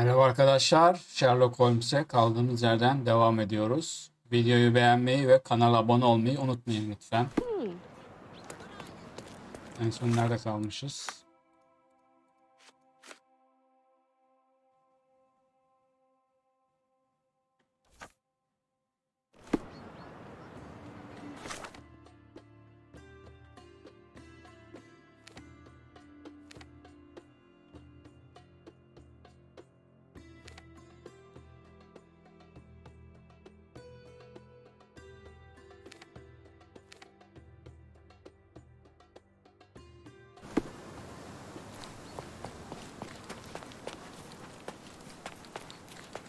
Merhaba arkadaşlar, Sherlock Holmes'e kaldığımız yerden devam ediyoruz. Videoyu beğenmeyi ve kanala abone olmayı unutmayın lütfen. En son nerede kalmışız?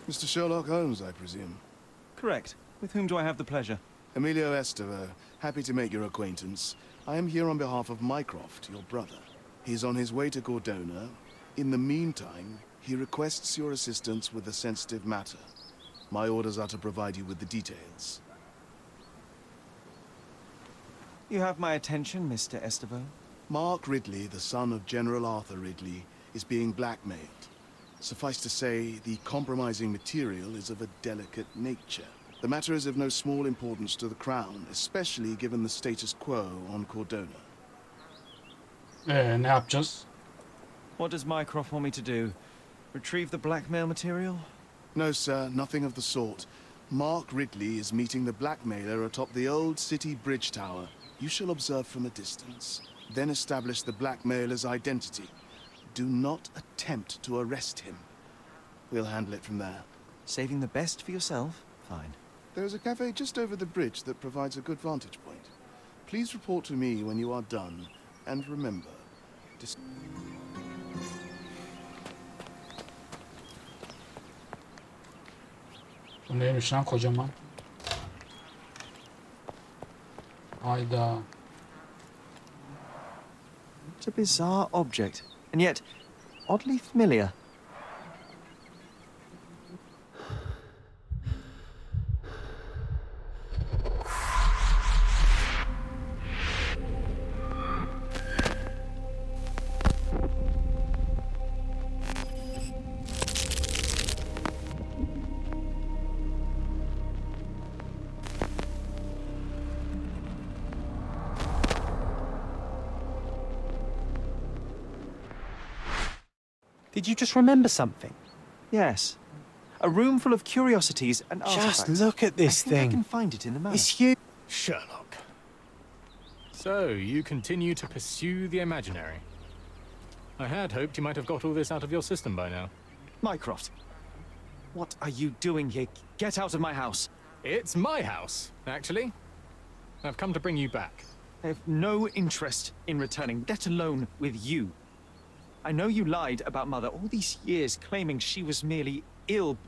Mr. Sherlock Holmes, I presume. Correct. With whom do I have the pleasure? Emilio Estevaux, happy to make your acquaintance. I am here on behalf of Mycroft, your brother. He's on his way to Cordona. In the meantime, he requests your assistance with a sensitive matter. My orders are to provide you with the details. You have my attention, Mr. Estevaux. Mark Ridley, the son of General Arthur Ridley, is being blackmailed. Suffice to say, the compromising material is of a delicate nature. The matter is of no small importance to the Crown, especially given the status quo on Cordona. Ne yapacağız? What does Mycroft want me to do? Retrieve the blackmail material? No, sir, nothing of the sort. Mark Ridley is meeting the blackmailer atop the old city bridge tower. You shall observe from a distance, then establish the blackmailer's identity. Do not attempt to arrest him. We'll handle it from there. Saving the best for yourself? Fine. There is a cafe just over the bridge that provides a good vantage point. Please report to me when you are done, and remember, Bu neymiş lan kocaman? Hayda. It's a bizarre object, and yet oddly familiar. Did you just remember something? Yes. A room full of curiosities and artifacts. Just look at this I think I thing. can find it in the map. It's huge. Sherlock. So, you continue to pursue the imaginary. I had hoped you might have got all this out of your system by now. Mycroft, what are you doing here? Get out of my house. It's my house, actually. I've come to bring you back. I have no interest in returning, let alone with you. I know you lied about Mother all these years, claiming she was merely ill,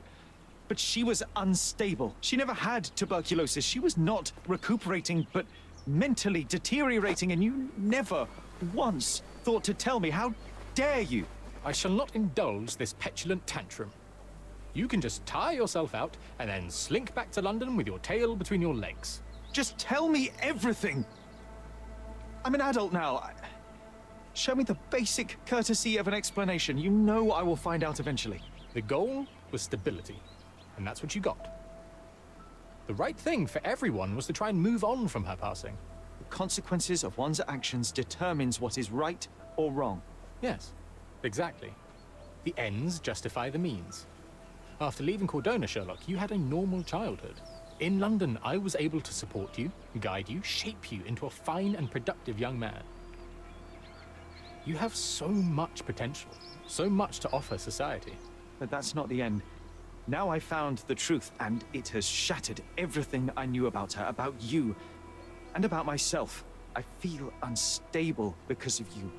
but she was unstable. She never had tuberculosis. She was not recuperating, but mentally deteriorating, and you never once thought to tell me. How dare you? I shall not indulge this petulant tantrum. You can just tire yourself out and then slink back to London with your tail between your legs. Just tell me everything. I'm an adult now. Show me the basic courtesy of an explanation. You know I will find out eventually. The goal was stability, and that's what you got. The right thing for everyone was to try and move on from her passing. The consequences of one's actions determines what is right or wrong. Yes, exactly. The ends justify the means. After leaving Cordona, Sherlock, you had a normal childhood. In London, I was able to support you, guide you, shape you into a fine and productive young man. You have so much potential, so much to offer society. But that's not the end. Now I found the truth, and it has shattered everything I knew about her, about you, and about myself. I feel unstable because of you.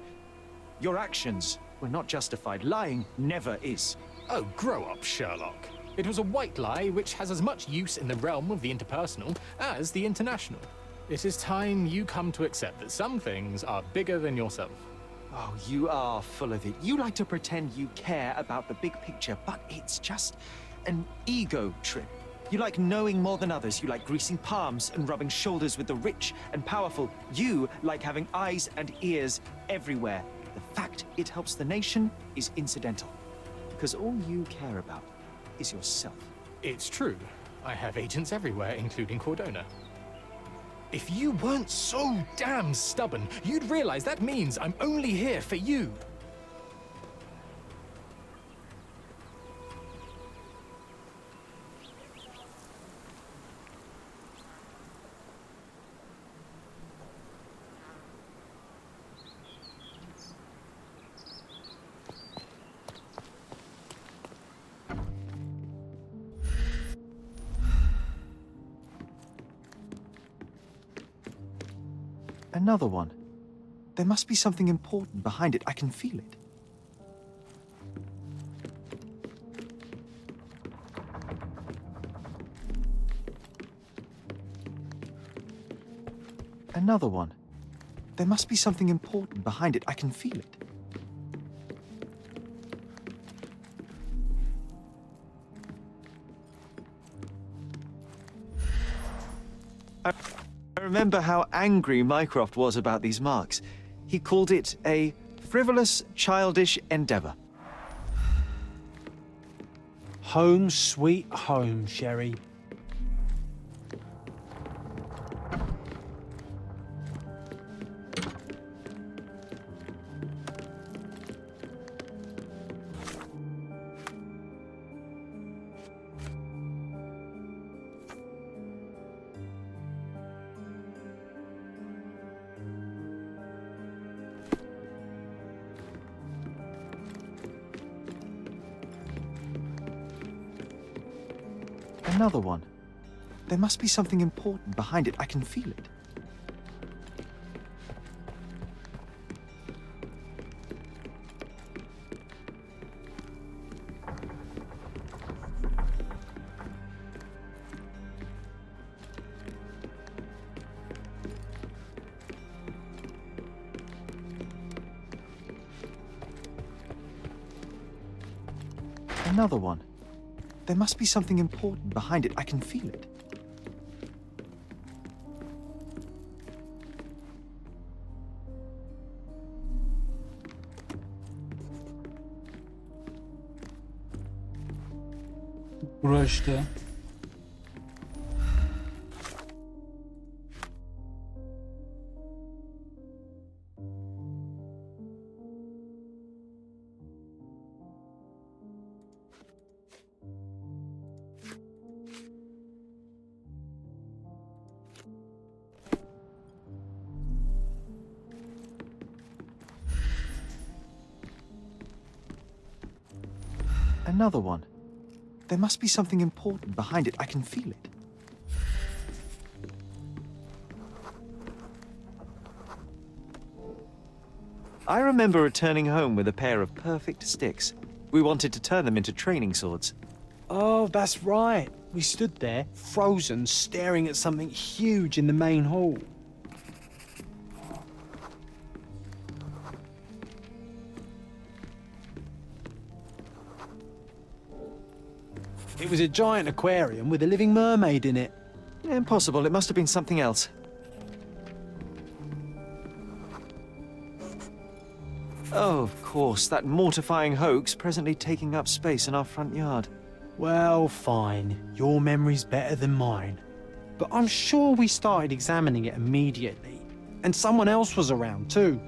Your actions were not justified. Lying never is. Oh, grow up, Sherlock. It was a white lie which has as much use in the realm of the interpersonal as the international. It is time you come to accept that some things are bigger than yourself. Oh, you are full of it. You like to pretend you care about the big picture, but it's just an ego trip. You like knowing more than others. You like greasing palms and rubbing shoulders with the rich and powerful. You like having eyes and ears everywhere. The fact it helps the nation is incidental. because all you care about is yourself. It's true. I have agents everywhere, including Cordona. If you weren't so damn stubborn, you'd realize that means I'm only here for you. Another one. There must be something important behind it. I can feel it. Another one. There must be something important behind it. I can feel it. I remember how angry Mycroft was about these marks. He called it a frivolous, childish endeavor. Home sweet home, Sherry. Another one. There must be something important behind it. I can feel it. Another one. There must be something important behind it. I can feel it. Uğraştı. Another one. There must be something important behind it. I can feel it. I remember returning home with a pair of perfect sticks. We wanted to turn them into training swords. Oh, that's right. We stood there, frozen, staring at something huge in the main hall. It was a giant aquarium with a living mermaid in it. Impossible. It must have been something else. Oh, of course, that mortifying hoax presently taking up space in our front yard. Well, fine. Your memory's better than mine. But I'm sure we started examining it immediately. And someone else was around too.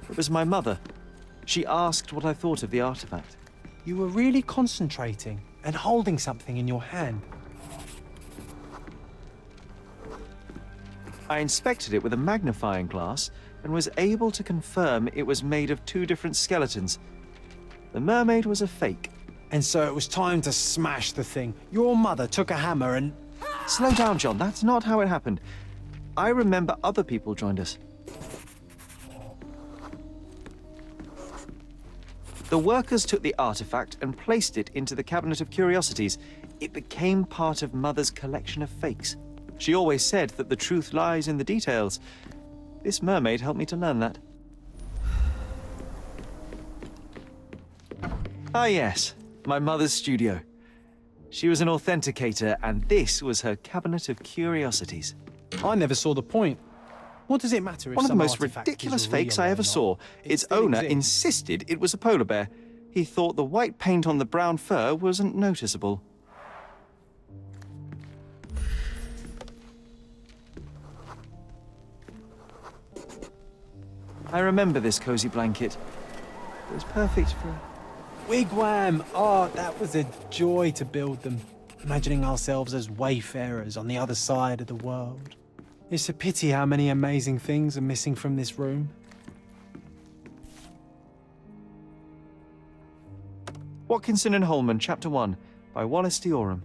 It was my mother. She asked what I thought of the artifact. You were really concentrating and holding something in your hand. I inspected it with a magnifying glass and was able to confirm it was made of two different skeletons. The mermaid was a fake. And so it was time to smash the thing. Your mother took a hammer and... Slow down, John. That's not how it happened. I remember other people joined us. The workers took the artifact and placed it into the cabinet of curiosities. It became part of Mother's collection of fakes. She always said that the truth lies in the details. This mermaid helped me to learn that. Ah, yes, my mother's studio. She was an authenticator, and this was her cabinet of curiosities. I never saw the point. What does it matter if One of the some most artifact ridiculous is fakes real I or ever not? saw. It Its still owner exists. insisted it was a polar bear. He thought the white paint on the brown fur wasn't noticeable. I remember this cozy blanket. It was perfect for... Wigwam! Oh, that was a joy to build them. Imagining ourselves as wayfarers on the other side of the world. It's a pity how many amazing things are missing from this room. Watkinson and Holman, Chapter 1, by Wallace D. Oram.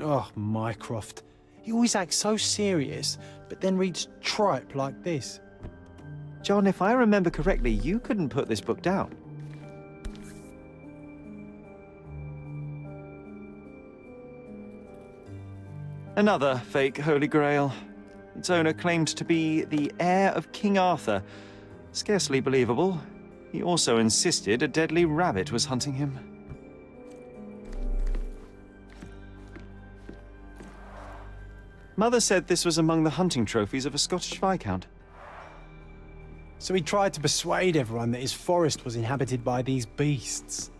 Oh, Mycroft. He always acts so serious, but then reads tripe like this. John, if I remember correctly, you couldn't put this book down. Another fake Holy Grail. Its owner claimed to be the heir of King Arthur. Scarcely believable. He also insisted a deadly rabbit was hunting him. Mother said this was among the hunting trophies of a Scottish Viscount. So he tried to persuade everyone that his forest was inhabited by these beasts.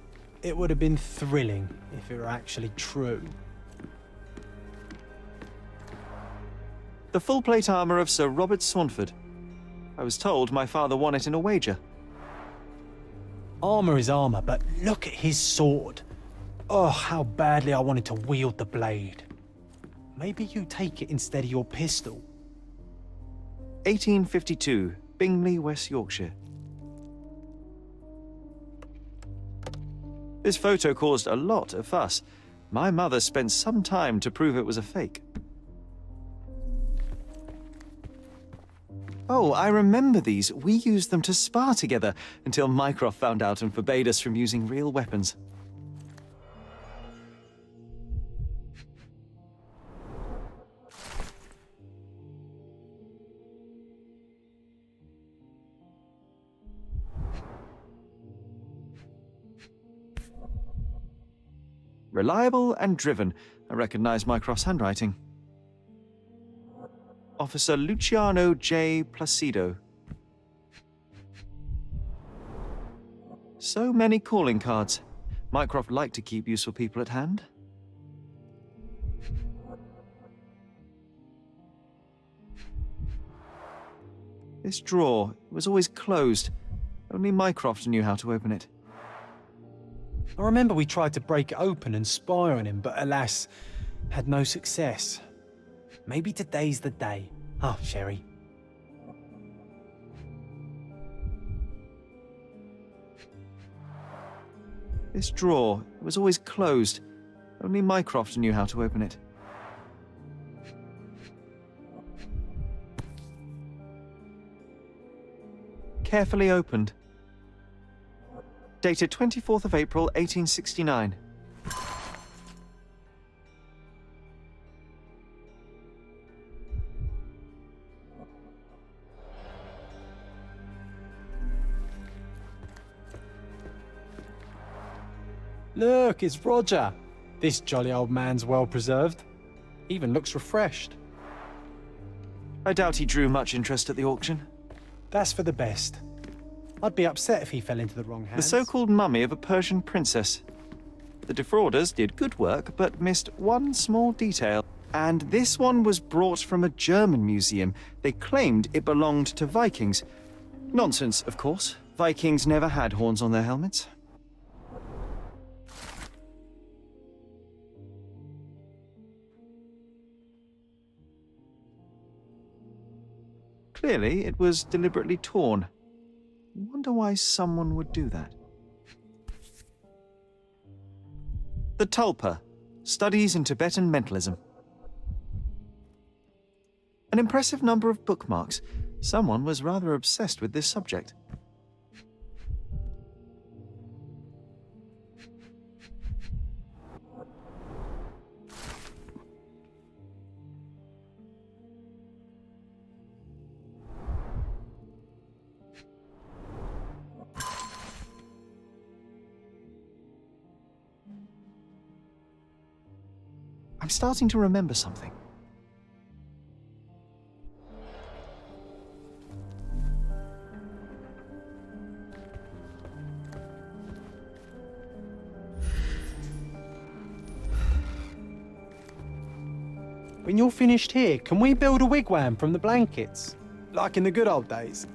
It would have been thrilling if it were actually true. The full plate armour of Sir Robert Saunford. I was told my father won it in a wager. Armour is armour, but look at his sword. Oh, how badly I wanted to wield the blade. Maybe you take it instead of your pistol. 1852, Bingley, West Yorkshire. This photo caused a lot of fuss. My mother spent some time to prove it was a fake. Oh, I remember these. We used them to spar together until Mycroft found out and forbade us from using real weapons. Reliable and driven. I recognize Mycroft's handwriting. Officer Luciano J. Placido. So many calling cards. Mycroft liked to keep useful people at hand. This drawer was always closed. Only Mycroft knew how to open it. I remember we tried to break it open and spy on him, but alas, had no success. Maybe today's the day. Oh, Sherry. This drawer was always closed. Only Mycroft knew how to open it. Carefully opened. Dated 24th of April, 1869. Look, it's Roger. This jolly old man's well preserved. Even looks refreshed. I doubt he drew much interest at the auction. That's for the best. I'd be upset if he fell into the wrong hands. The so-called mummy of a Persian princess. The defrauders did good work, but missed one small detail. And this one was brought from a German museum. They claimed it belonged to Vikings. Nonsense, of course. Vikings never had horns on their helmets. Clearly, it was deliberately torn. Wonder why someone would do that. The Tulpa, Studies in Tibetan Mentalism. An impressive number of bookmarks. Someone was rather obsessed with this subject. I'm starting to remember something. when you're finished here, can we build a wigwam from the blankets? Like in the good old days?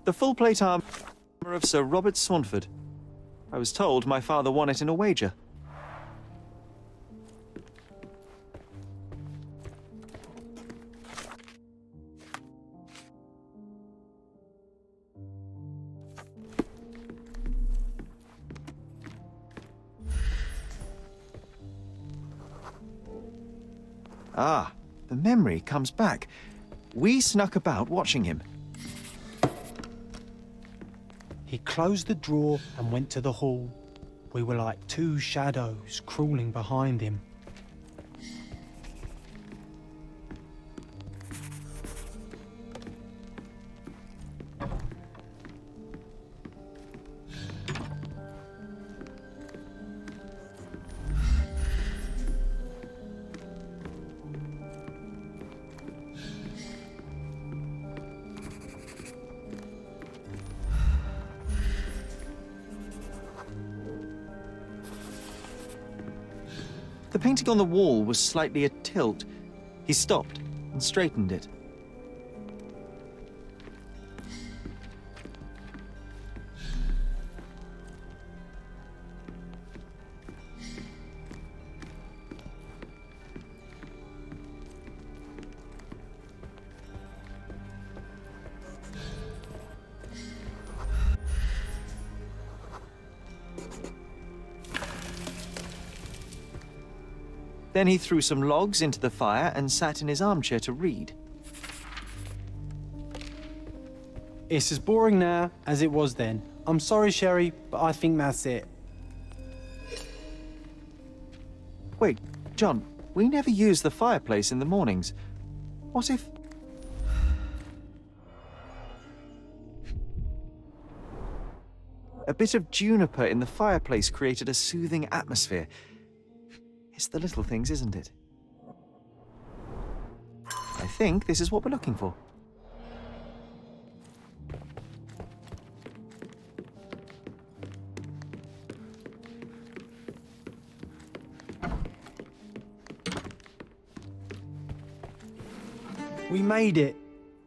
The full plate armour of Sir Robert Saunford. I was told my father won it in a wager. Ah, the memory comes back. We snuck about watching him. He closed the drawer and went to the hall. We were like two shadows crawling behind him. The painting on the wall was slightly atilt. He stopped and straightened it. Then he threw some logs into the fire and sat in his armchair to read. It's as boring now as it was then. I'm sorry, Sherry, but I think that's it. Wait, John, we never use the fireplace in the mornings. What if... A bit of juniper in the fireplace created a soothing atmosphere. It's the little things, isn't it? I think this is what we're looking for. We made it.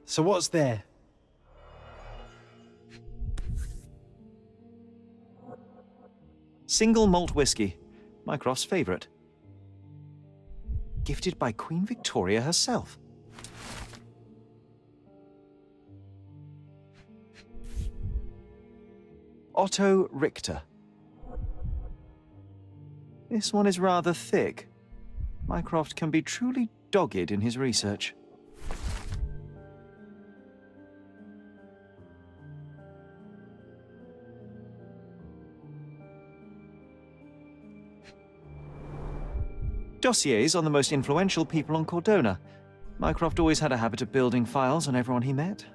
So what's there? Single malt whiskey, Mycroft's favourite. Gifted by Queen Victoria herself. Otto Richter. This one is rather thick. Mycroft can be truly dogged in his research. Dossiers on the most influential people on Cordona. Mycroft always had a habit of building files on everyone he met.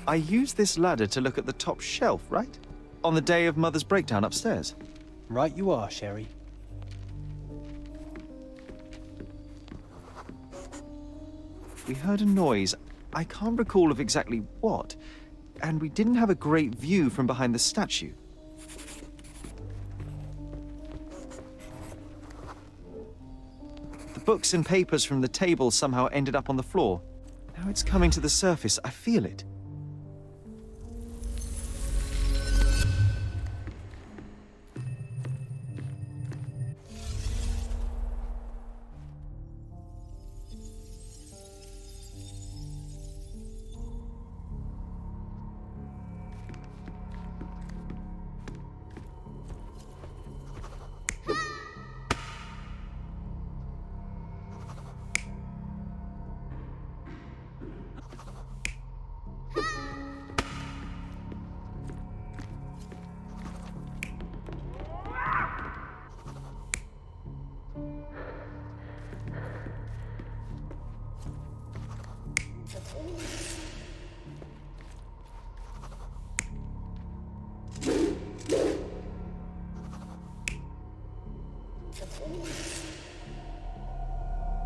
I used this ladder to look at the top shelf, right? On the day of Mother's breakdown upstairs. Right you are, Sherry. We heard a noise. I can't recall of exactly what, and we didn't have a great view from behind the statue. The books and papers from the table somehow ended up on the floor. Now it's coming to the surface. I feel it.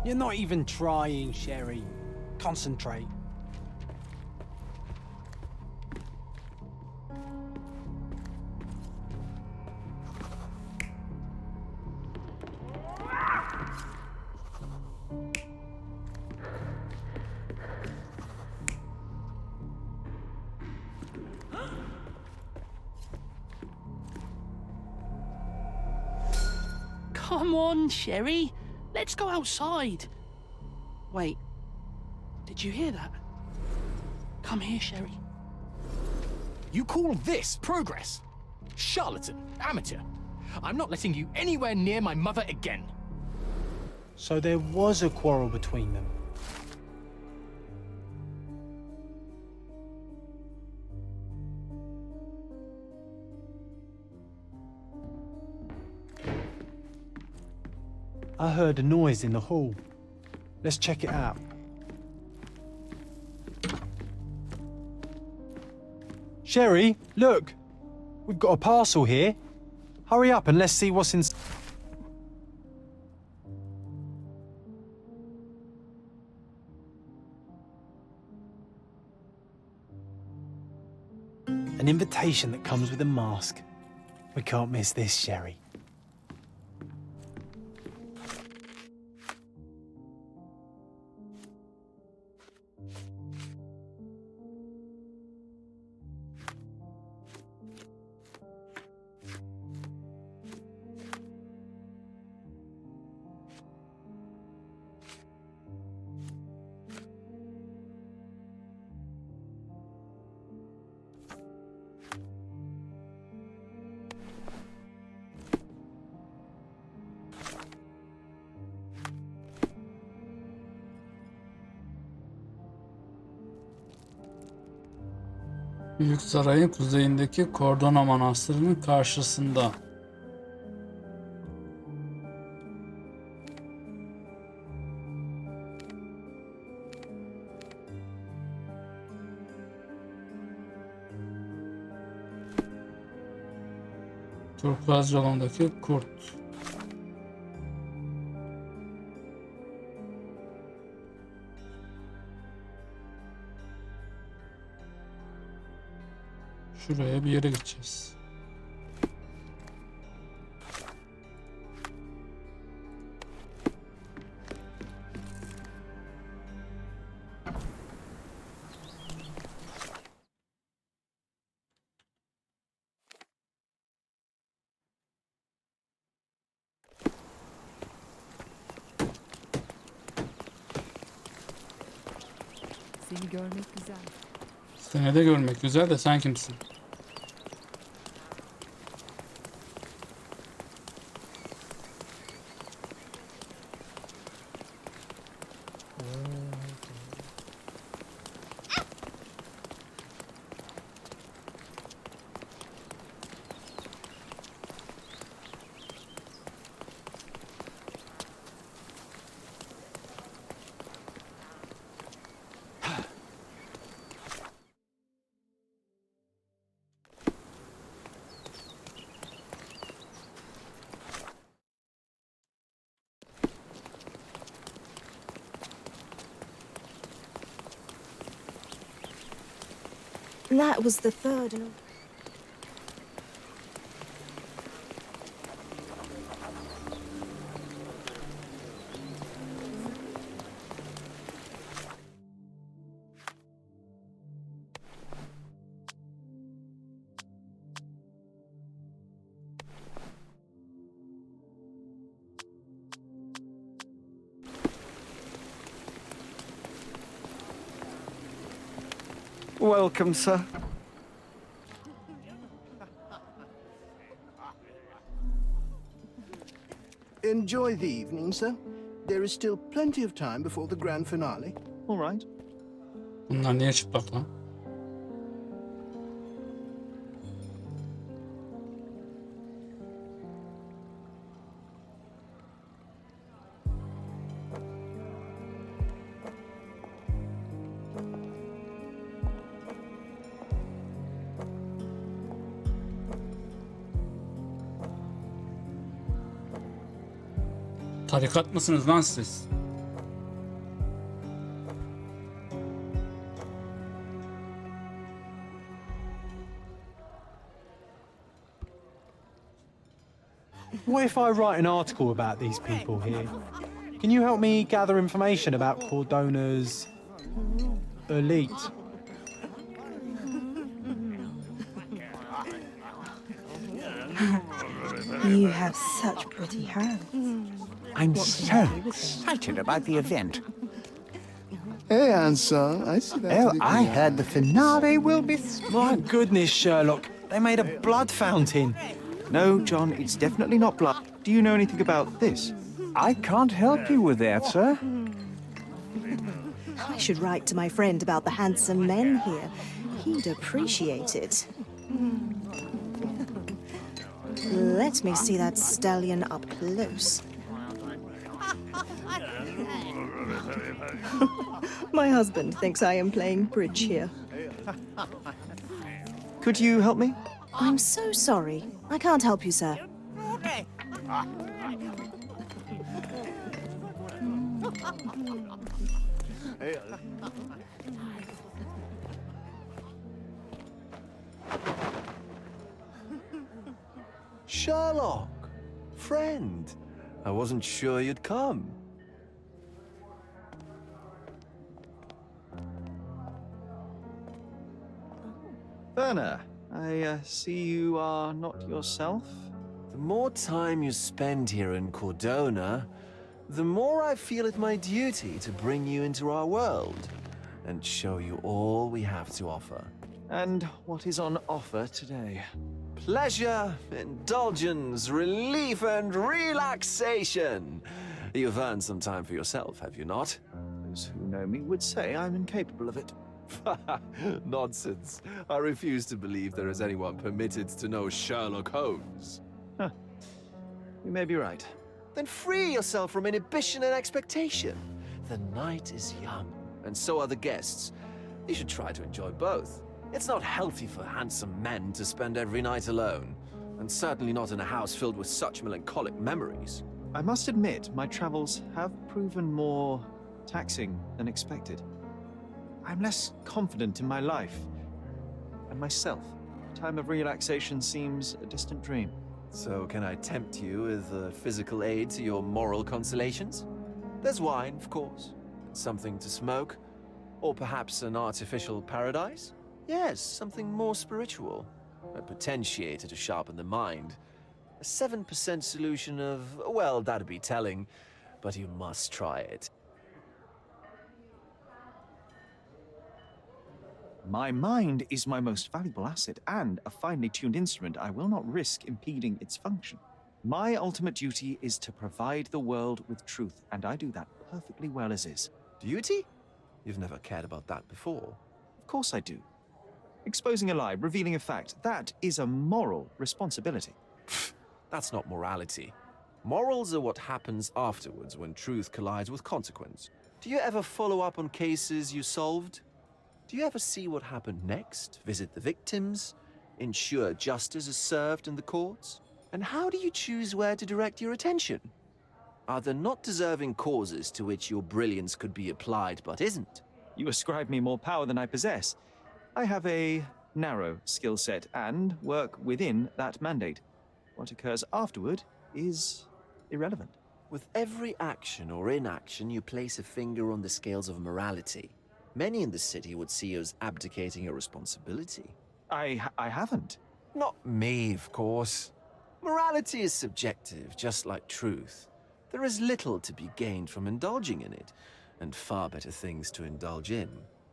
You're not even trying, Sherry. Concentrate. Come on, Sherry. Let's go outside. Wait. Did you hear that? Come here, Sherry. You call this progress? Charlatan, amateur. I'm not letting you anywhere near my mother again. So there was a quarrel between them. I heard a noise in the hall. Let's check it out. Sherry, look! We've got a parcel here. Hurry up and let's see what's inside. An invitation that comes with a mask. We can't miss this, Sherry. Büyük Saray'ın kuzeyindeki Kordona Manastırı'nın karşısında. Turkuaz yolundaki kurt. Şuraya bir yere gideceğiz. Seni görmek güzel. Seni de görmek güzel de sen kimsin? That was the third. Welcome, sir. Enjoy the evening, sir. There is still plenty of time before the grand finale. All right. Bunlar niye çıplak lan? Tarikat mısınız lan siz? What if I write an article about these people here? Can you help me gather information about Cordona's elite? You have such pretty hands. I'm so excited about the event. Hey, Anson, I see that. Oh, I heard the finale will be... My goodness, Sherlock. They made a blood fountain. No, John, it's definitely not blood. Do you know anything about this? I can't help you with that, sir. I should write to my friend about the handsome men here. He'd appreciate it. Let me see that stallion up close. My husband thinks I am playing bridge here. Could you help me? I'm so sorry. I can't help you, sir. Sherlock, friend, I wasn't sure you'd come. Werner, I see you are not yourself. The more time you spend here in Cordona, the more I feel it my duty to bring you into our world and show you all we have to offer. And what is on offer today? Pleasure, indulgence, relief, and relaxation. You've earned some time for yourself, have you not? Those who know me would say I'm incapable of it. Nonsense. I refuse to believe there is anyone permitted to know Sherlock Holmes. You may be right. Then free yourself from inhibition and expectation. The night is young, and so are the guests. You should try to enjoy both. It's not healthy for handsome men to spend every night alone, and certainly not in a house filled with such melancholic memories. I must admit, my travels have proven more taxing than expected. I'm less confident in my life and myself. Time of relaxation seems a distant dream. So can I tempt you with a physical aid to your moral consolations? There's wine, of course, and something to smoke, or perhaps an artificial paradise? Yes, something more spiritual, a potentiator to sharpen the mind. A 7% solution of, well, that'd be telling, but you must try it. My mind is my most valuable asset and a finely tuned instrument I will not risk impeding its function. My ultimate duty is to provide the world with truth, and I do that perfectly well as is. Duty? You've never cared about that before. Of course I do. Exposing a lie, revealing a fact, that is a moral responsibility. That's not morality. Morals are what happens afterwards when truth collides with consequence. Do you ever follow up on cases you solved? Do you ever see what happened next, visit the victims, ensure justice is served in the courts? And how do you choose where to direct your attention? Are there not deserving causes to which your brilliance could be applied but isn't? You ascribe me more power than I possess. I have a narrow skill set and work within that mandate. What occurs afterward is irrelevant. With every action or inaction, you place a finger on the scales of morality. Many in the city would see you as abdicating your responsibility. I haven't. Not me, of course. Morality is subjective, just like truth. There is little to be gained from indulging in it, and far better things to indulge in.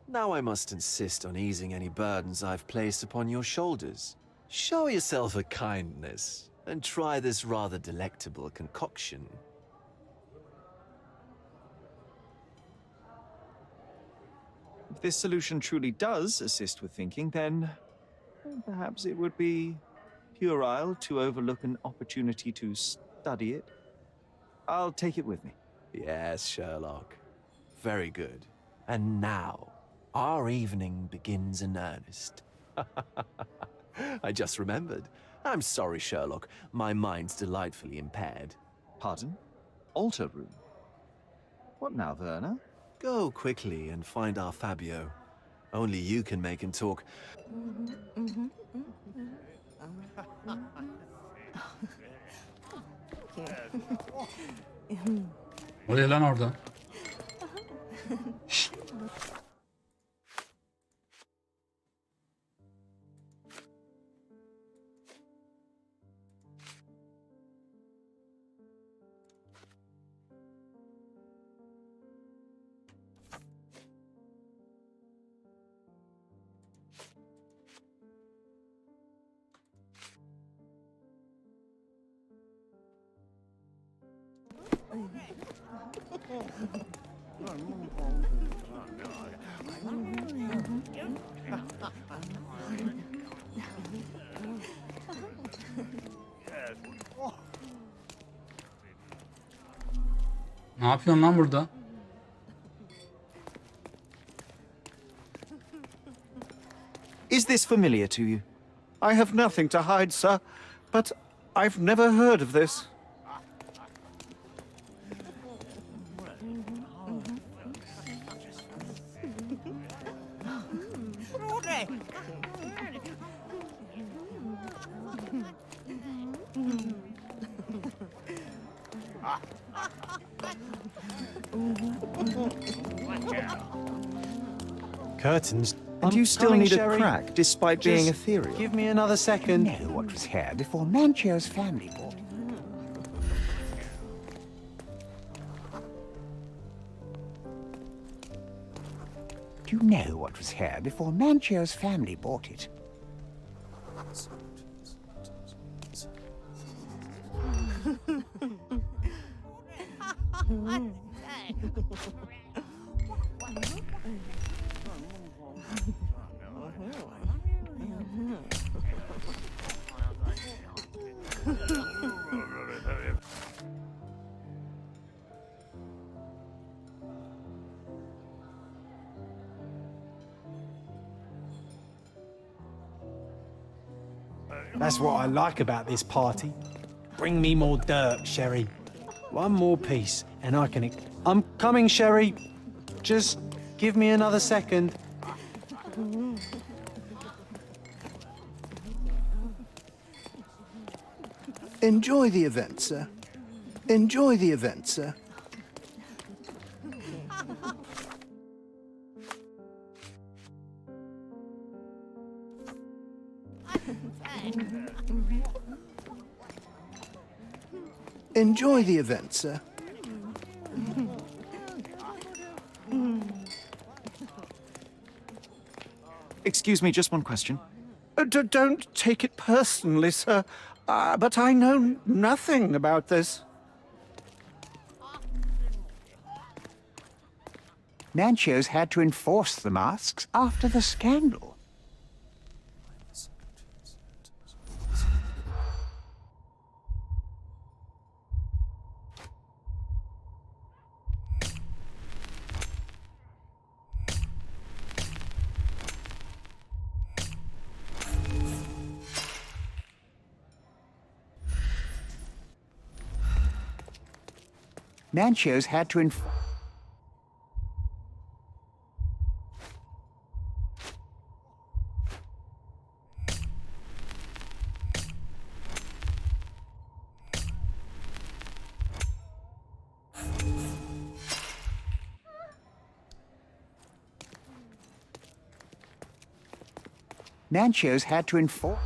Now I must insist on easing any burdens I've placed upon your shoulders. Show yourself a kindness, and try this rather delectable concoction. If this solution truly does assist with thinking, then perhaps it would be puerile to overlook an opportunity to study it. I'll take it with me. Yes, Sherlock. Very good. And now, our evening begins in earnest. I just remembered. I'm sorry, Sherlock. My mind's delightfully impaired. Pardon? Altar room? What now, Werner? Go quickly and find our Fabio. Only you can make him talk. O ne lan orada? Şşt. Ne yapıyorsun lan burada? Is this familiar to you? I have nothing to hide, sir, but I've never heard of this. Curtains. And you still coming, need Sherry. a crack, despite being ethereal. Give me another second. You know what was here before Mancho's family bought it. Do you know what was here before Mancho's family bought it? That's what I like about this party. Bring me more dirt, Sherry. One more piece, and I can... I'm coming, Sherry. Just give me another second. Enjoy the event, sir. Enjoy the event, sir. Enjoy the event, sir. Excuse me, just one question. Don't take it personally, sir, but I know nothing about this. Mancho's had to enforce the masks after the scandal. Mancho's had to enforce... Nancho's had to inform...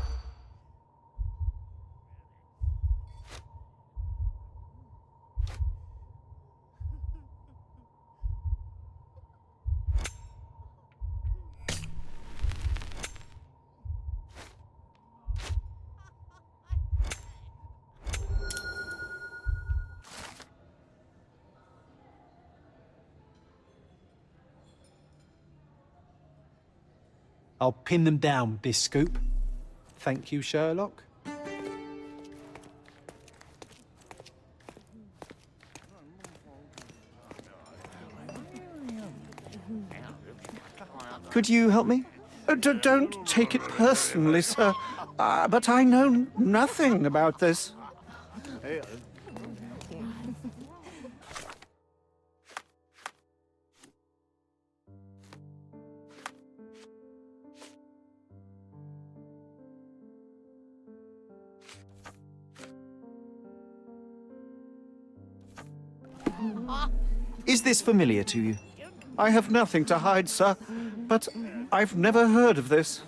I'll pin them down with this scoop. Thank you, Sherlock. Could you help me? Don't take it personally, sir. But I know nothing about this. Is this familiar to you? I have nothing to hide, sir, but I've never heard of this.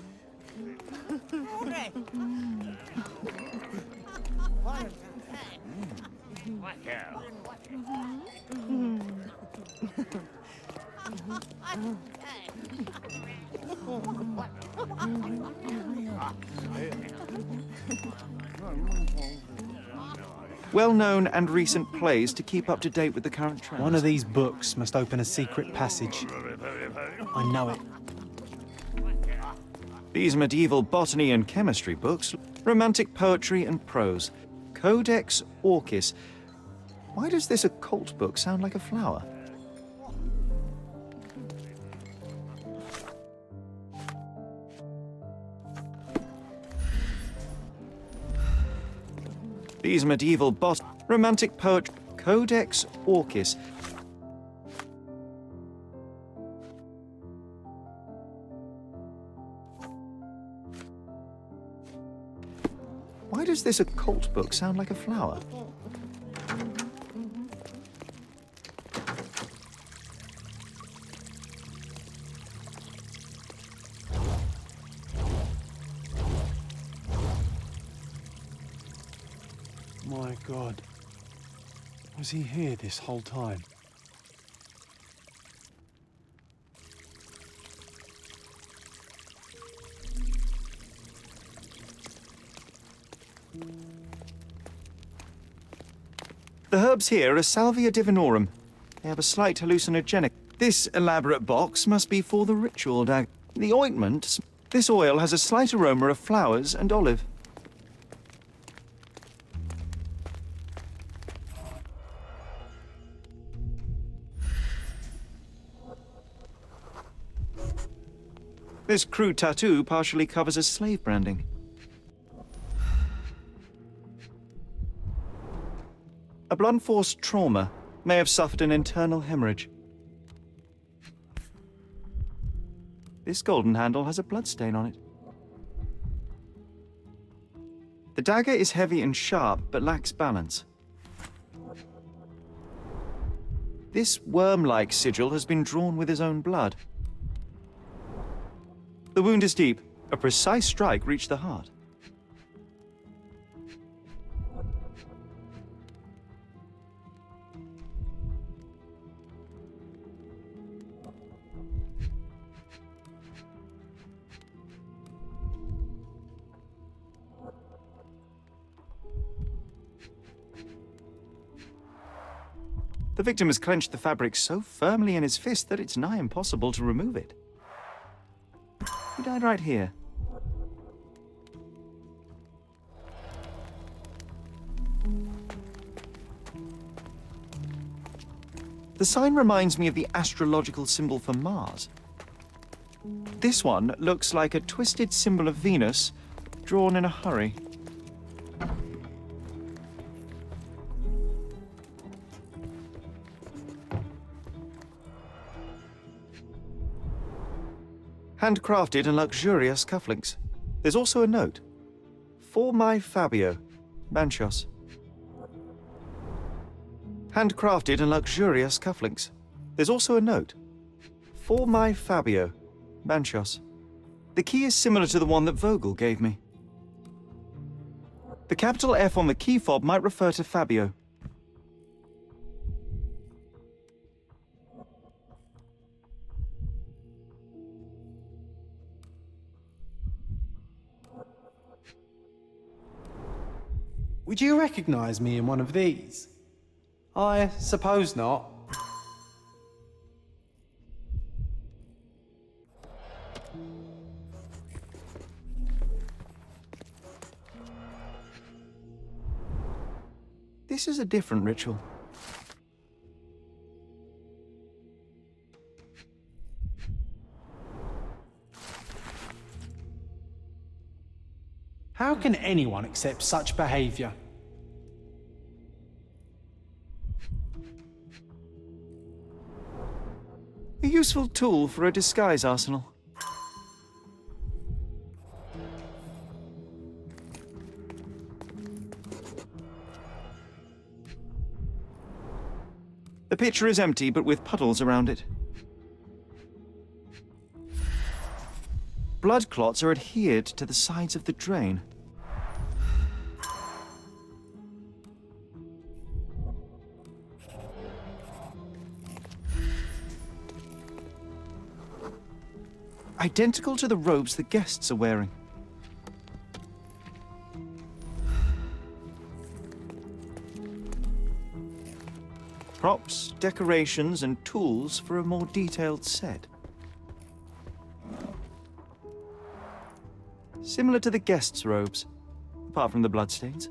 Well-known and recent plays to keep up to date with the current trends. One of these books must open a secret passage. I know it. These medieval botany and chemistry books, romantic poetry and prose. Codex Orchis. Why does this occult book sound like a flower? These medieval romantic poetry. Codex Orchis. Why does this occult book sound like a flower? My God. Was he here this whole time? The herbs here are Salvia divinorum. They have a slight hallucinogenic. This elaborate box must be for the ritual dagger. The ointment. This oil has a slight aroma of flowers and olive. This crude tattoo partially covers as slave branding. A blunt force trauma may have suffered an internal hemorrhage. This golden handle has a bloodstain on it. The dagger is heavy and sharp, but lacks balance. This worm-like sigil has been drawn with his own blood. The wound is deep. A precise strike reached the heart. The victim has clenched the fabric so firmly in his fist that it's nigh impossible to remove it. He died right here. The sign reminds me of the astrological symbol for Mars. This one looks like a twisted symbol of Venus, drawn in a hurry. Handcrafted and luxurious cufflinks. There's also a note. For my Fabio, Manchos. Handcrafted and luxurious cufflinks. There's also a note. For my Fabio, Manchos. The key is similar to the one that Vogel gave me. The capital F on the key fob might refer to Fabio. Would you recognize me in one of these? I suppose not. This is a different ritual. How can anyone accept such behavior? A useful tool for a disguise arsenal. The pitcher is empty, but with puddles around it. Blood clots are adhered to the sides of the drain. Identical to the robes the guests are wearing. Props, decorations, and tools for a more detailed set. Similar to the guests' robes, apart from the bloodstains.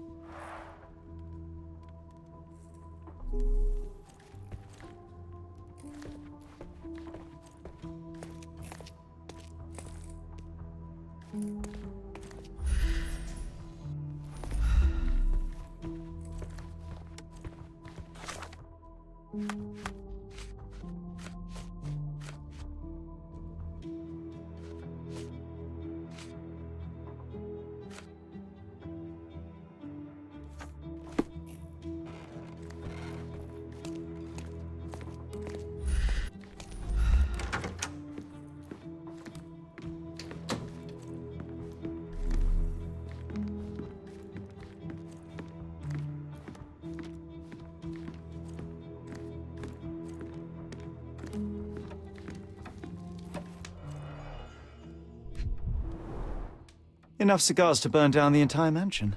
Enough cigars to burn down the entire mansion.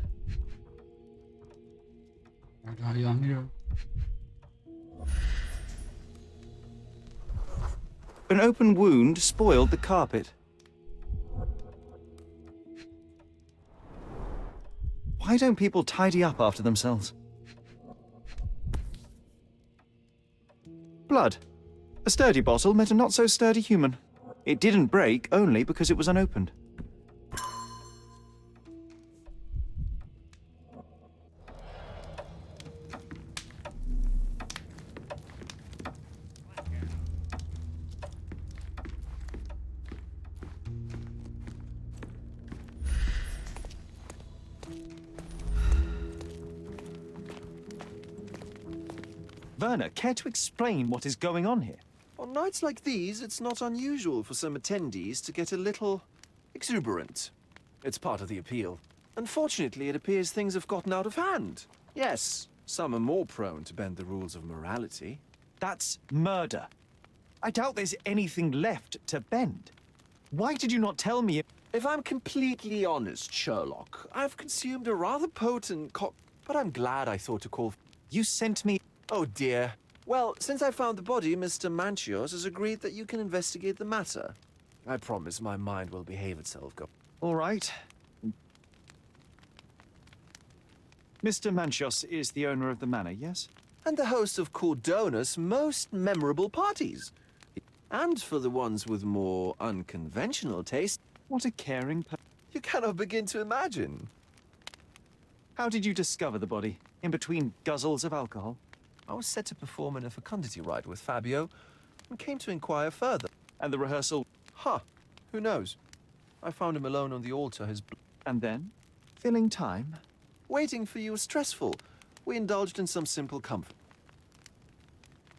Hala yanıyor. An open wound spoiled the carpet. Why don't people tidy up after themselves? Blood. A sturdy bottle met a not-so-sturdy human. It didn't break only because it was unopened. Werner, care to explain what is going on here? On nights like these, it's not unusual for some attendees to get a little exuberant. It's part of the appeal. Unfortunately, it appears things have gotten out of hand. Yes, some are more prone to bend the rules of morality. That's murder. I doubt there's anything left to bend. Why did you not tell me? If I'm completely honest, Sherlock, I've consumed a rather potent but I'm glad I thought to call. You sent me. Oh dear. Well, since I found the body, Mr. Manchios has agreed that you can investigate the matter. I promise my mind will behave itself. All right. Mr. Manchios is the owner of the manor, yes? And the host of Cordona's most memorable parties. And for the ones with more unconventional taste. What a caring You cannot begin to imagine. How did you discover the body? In between guzzles of alcohol? I was set to perform in a fecundity rite with Fabio and came to inquire further. And the rehearsal? Who knows? I found him alone on the altar, And then? Filling time? Waiting for you was stressful. We indulged in some simple comfort.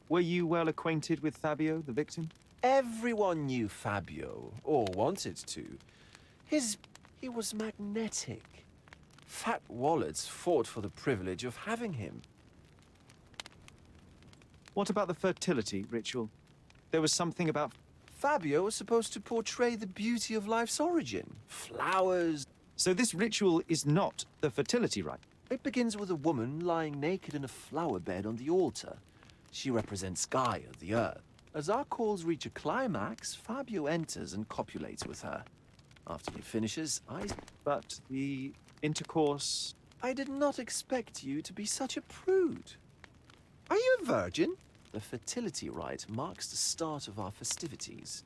Were you well acquainted with Fabio, the victim? Everyone knew Fabio, or wanted to. He was magnetic. Fat wallets fought for the privilege of having him. What about the fertility ritual? There was something about... Fabio was supposed to portray the beauty of life's origin. Flowers. So this ritual is not the fertility rite? It begins with a woman lying naked in a flower bed on the altar. She represents Gaia, the earth. As our calls reach a climax, Fabio enters and copulates with her. After he finishes, But the intercourse... I did not expect you to be such a prude. Are you a virgin? The fertility rite marks the start of our festivities.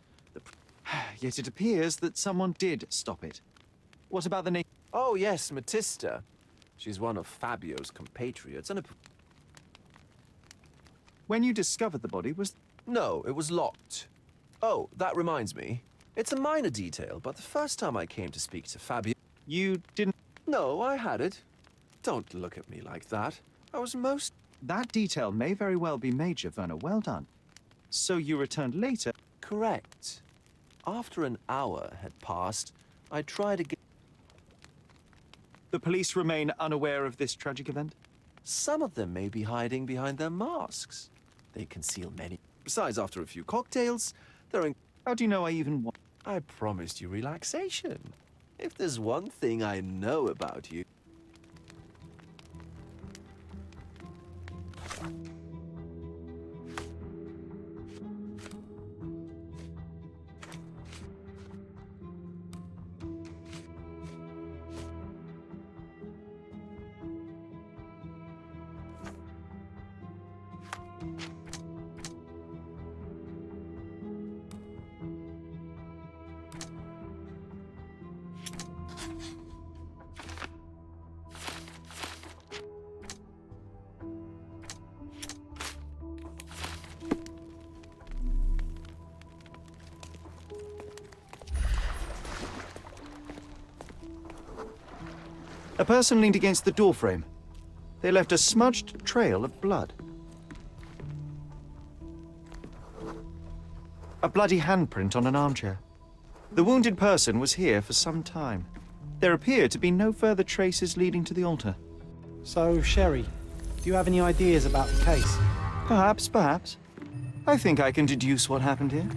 Yet it appears that someone did stop it. What about the Oh yes, Matista. She's one of Fabio's compatriots and a... When you discovered the body, was... No, it was locked. Oh, that reminds me. It's a minor detail, but the first time I came to speak to Fabio... You didn't... No, I had it. Don't look at me like that. I was most... That detail may very well be major, Werner. Well done. So you returned later? Correct. After an hour had passed, I tried again. The police remain unaware of this tragic event? Some of them may be hiding behind their masks. They conceal many. Besides, after a few cocktails, they're in... How do you know I even want... I promised you relaxation. If there's one thing I know about you... A person leaned against the doorframe. They left a smudged trail of blood. A bloody handprint on an armchair. The wounded person was here for some time. There appear to be no further traces leading to the altar. So, Sherry, do you have any ideas about the case? Perhaps. I think I can deduce what happened here.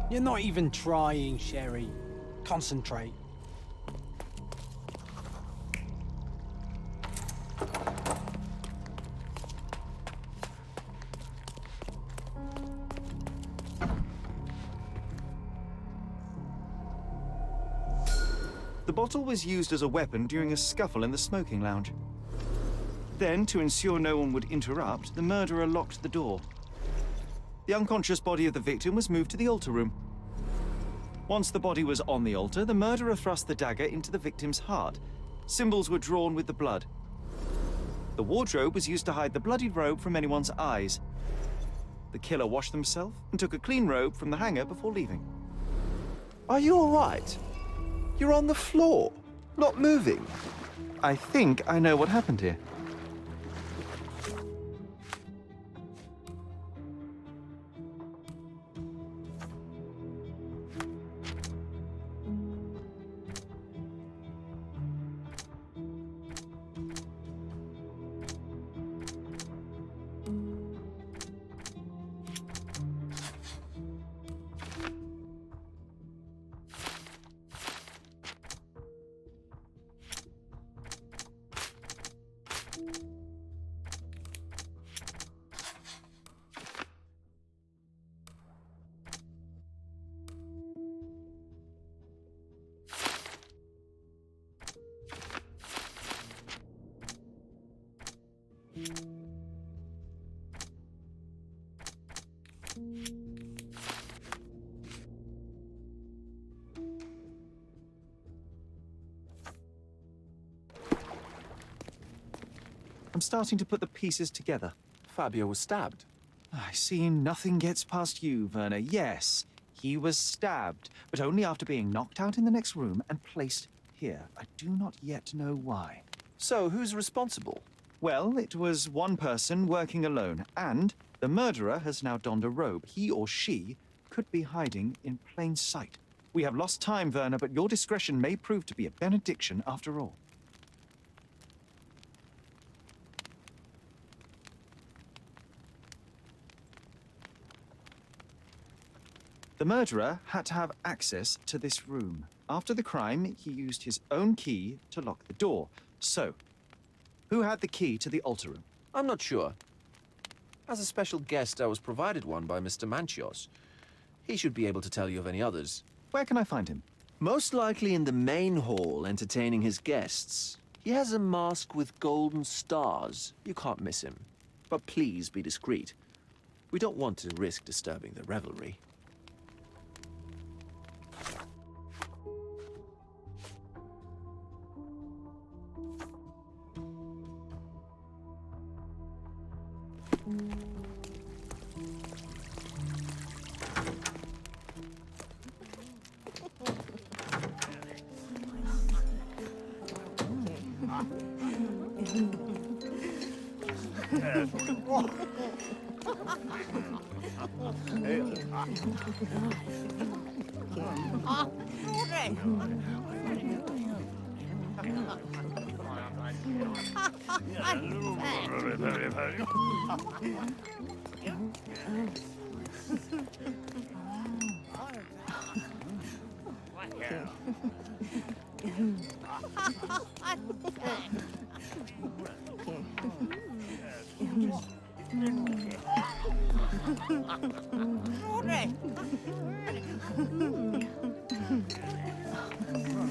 You're not even trying, Sherry. Concentrate. The bottle was used as a weapon during a scuffle in the smoking lounge. Then, to ensure no one would interrupt, the murderer locked the door. The unconscious body of the victim was moved to the altar room. Once the body was on the altar, the murderer thrust the dagger into the victim's heart. Symbols were drawn with the blood. The wardrobe was used to hide the bloodied robe from anyone's eyes. The killer washed himself and took a clean robe from the hanger before leaving. Are you all right? You're on the floor, not moving. I think I know what happened here. I'm starting to put the pieces together. Fabio was stabbed. I see nothing gets past you, Werner. Yes, he was stabbed, but only after being knocked out in the next room and placed here. I do not yet know why. So, who's responsible? Well, it was one person working alone, and the murderer has now donned a robe. He or she could be hiding in plain sight. We have lost time, Werner, but your discretion may prove to be a benediction after all. The murderer had to have access to this room. After the crime, he used his own key to lock the door. So, who had the key to the altar room? I'm not sure. As a special guest, I was provided one by Mr. Manchios. He should be able to tell you of any others. Where can I find him? Most likely in the main hall, entertaining his guests. He has a mask with golden stars. You can't miss him. But please be discreet. We don't want to risk disturbing the revelry.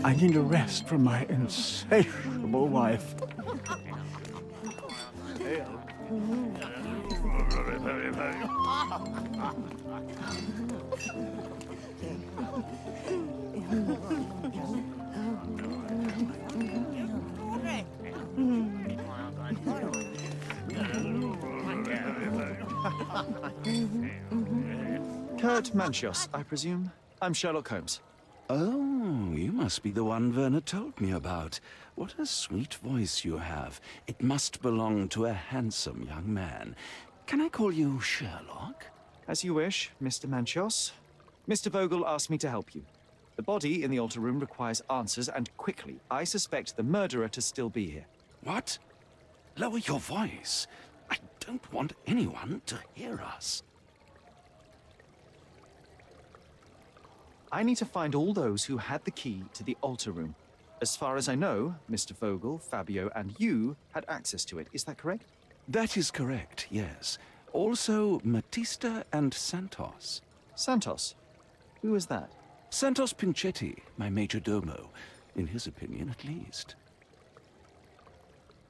I need a rest from my insatiable wife. Kurt Manchios, I presume. I'm Sherlock Holmes. Oh, you must be the one Werner told me about. What a sweet voice you have. It must belong to a handsome young man. Can I call you Sherlock? As you wish, Mr. Manchios. Mr. Vogel asked me to help you. The body in the altar room requires answers, and quickly. I suspect the murderer to still be here. What? Lower your voice. I don't want anyone to hear us. I need to find all those who had the key to the altar room. As far as I know, Mr. Vogel, Fabio, and you had access to it. Is that correct? That is correct, yes. Also, Matista and Santos. Santos? Who is that? Santos Pinchetti, my major domo. In his opinion, at least.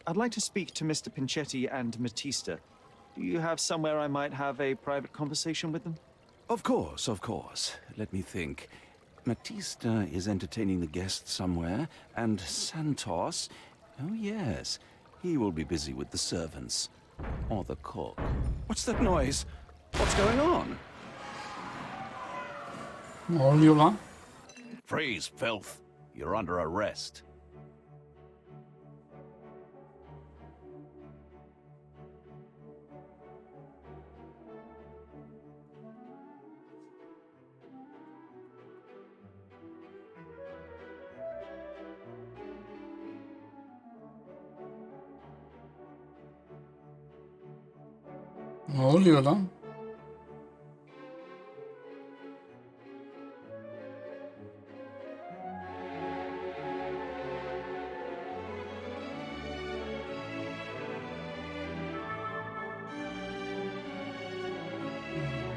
I'd like to speak to Mr. Pinchetti and Matista. Do you have somewhere I might have a private conversation with them? Of course, of course. Let me think. Matista is entertaining the guests somewhere, and Santos... Oh, yes. He will be busy with the servants. Or the cook. What's that noise? What's going on? Ne oluyor lan? Freeze, filth. You're under arrest. Ne oluyor lan?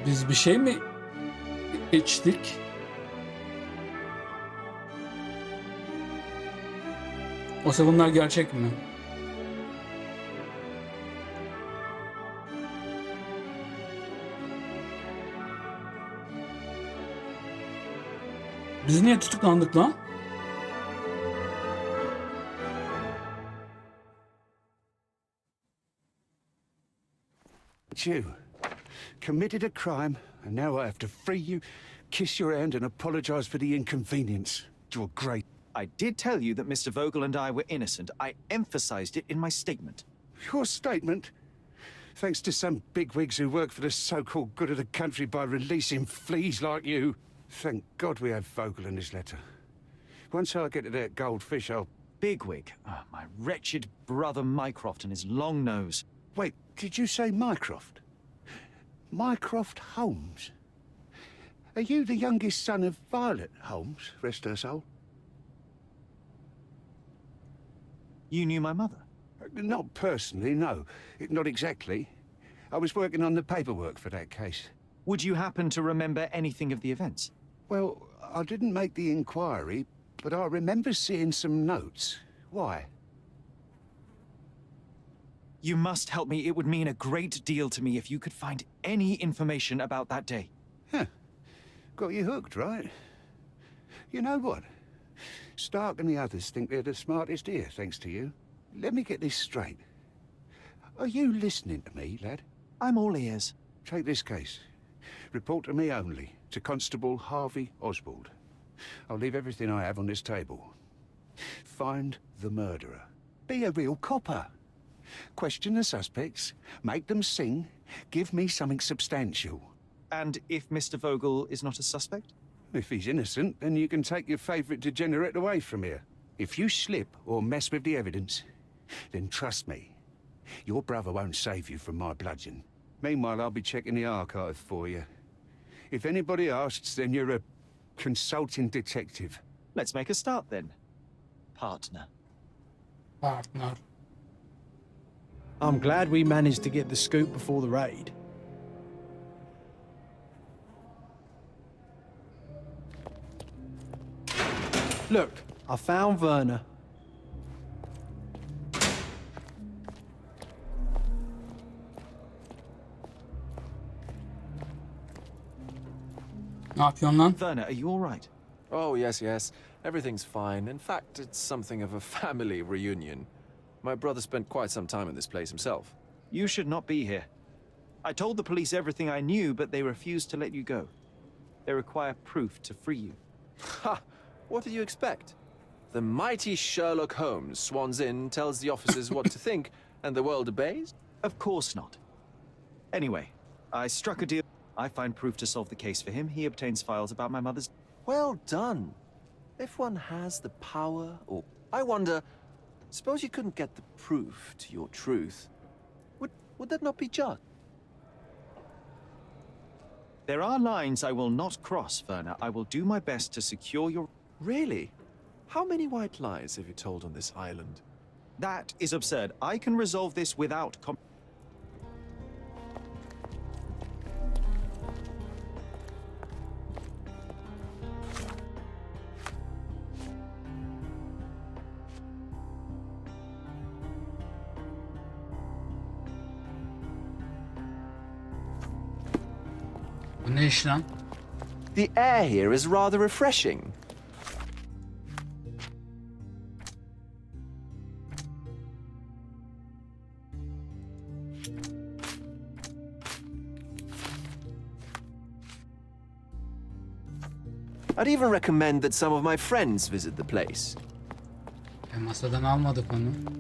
Biz bir şey mi içtik? Oysa bunlar gerçek mi? Biz niye tutuklandık lan? You committed a crime, and now I have to free you, kiss your hand, and apologize for the inconvenience. You're great. I did tell you that Mr. Vogel and I were innocent. I emphasized it in my statement. Your statement? Thanks to some bigwigs who work for the so-called good of the country by releasing fleas like you. Thank God we have Vogel in this letter. Once I get to that goldfish, I'll... Bigwig? Oh, my wretched brother Mycroft and his long nose. Wait, did you say Mycroft? Mycroft Holmes? Are you the youngest son of Violet Holmes, rest her soul? You knew my mother? Not personally, no. Not exactly. I was working on the paperwork for that case. Would you happen to remember anything of the events? Well, I didn't make the inquiry, but I remember seeing some notes. Why? You must help me. It would mean a great deal to me if you could find any information about that day. Huh. Got you hooked, right? You know what? Stark and the others think they're the smartest here, thanks to you. Let me get this straight. Are you listening to me, lad? I'm all ears. Take this case. Report to me only, to Constable Harvey Oswald. I'll leave everything I have on this table. Find the murderer. Be a real copper. Question the suspects, make them sing, give me something substantial. And if Mr. Vogel is not a suspect? If he's innocent, then you can take your favourite degenerate away from here. If you slip or mess with the evidence, then trust me, your brother won't save you from my bludgeon. Meanwhile, I'll be checking the archive for you. If anybody asks, then you're a consulting detective. Let's make a start then, partner. Partner. I'm glad we managed to get the scoop before the raid. Look, I found Werner. Ne yapıyorsun lan? Werner, are you all right? Oh, yes, yes. Everything's fine. In fact, it's something of a family reunion. My brother spent quite some time in this place himself. You should not be here. I told the police everything I knew, but they refused to let you go. They require proof to free you. Ha! What do you expect? The mighty Sherlock Holmes swans in, tells the officers what to think, and the world obeys? Of course not. Anyway, I struck a deal. I find proof to solve the case for him. He obtains files about my mother's... Well done. If one has the power, or... I wonder, suppose you couldn't get the proof to your truth. Would that not be just? There are lines I will not cross, Werner. I will do my best to secure your... Really? How many white lies have you told on this island? That is absurd. I can resolve this without... Bu ne iş lan? The air here is rather refreshing. I'd even recommend that some of my friends visit the place. Masadan almadık onu.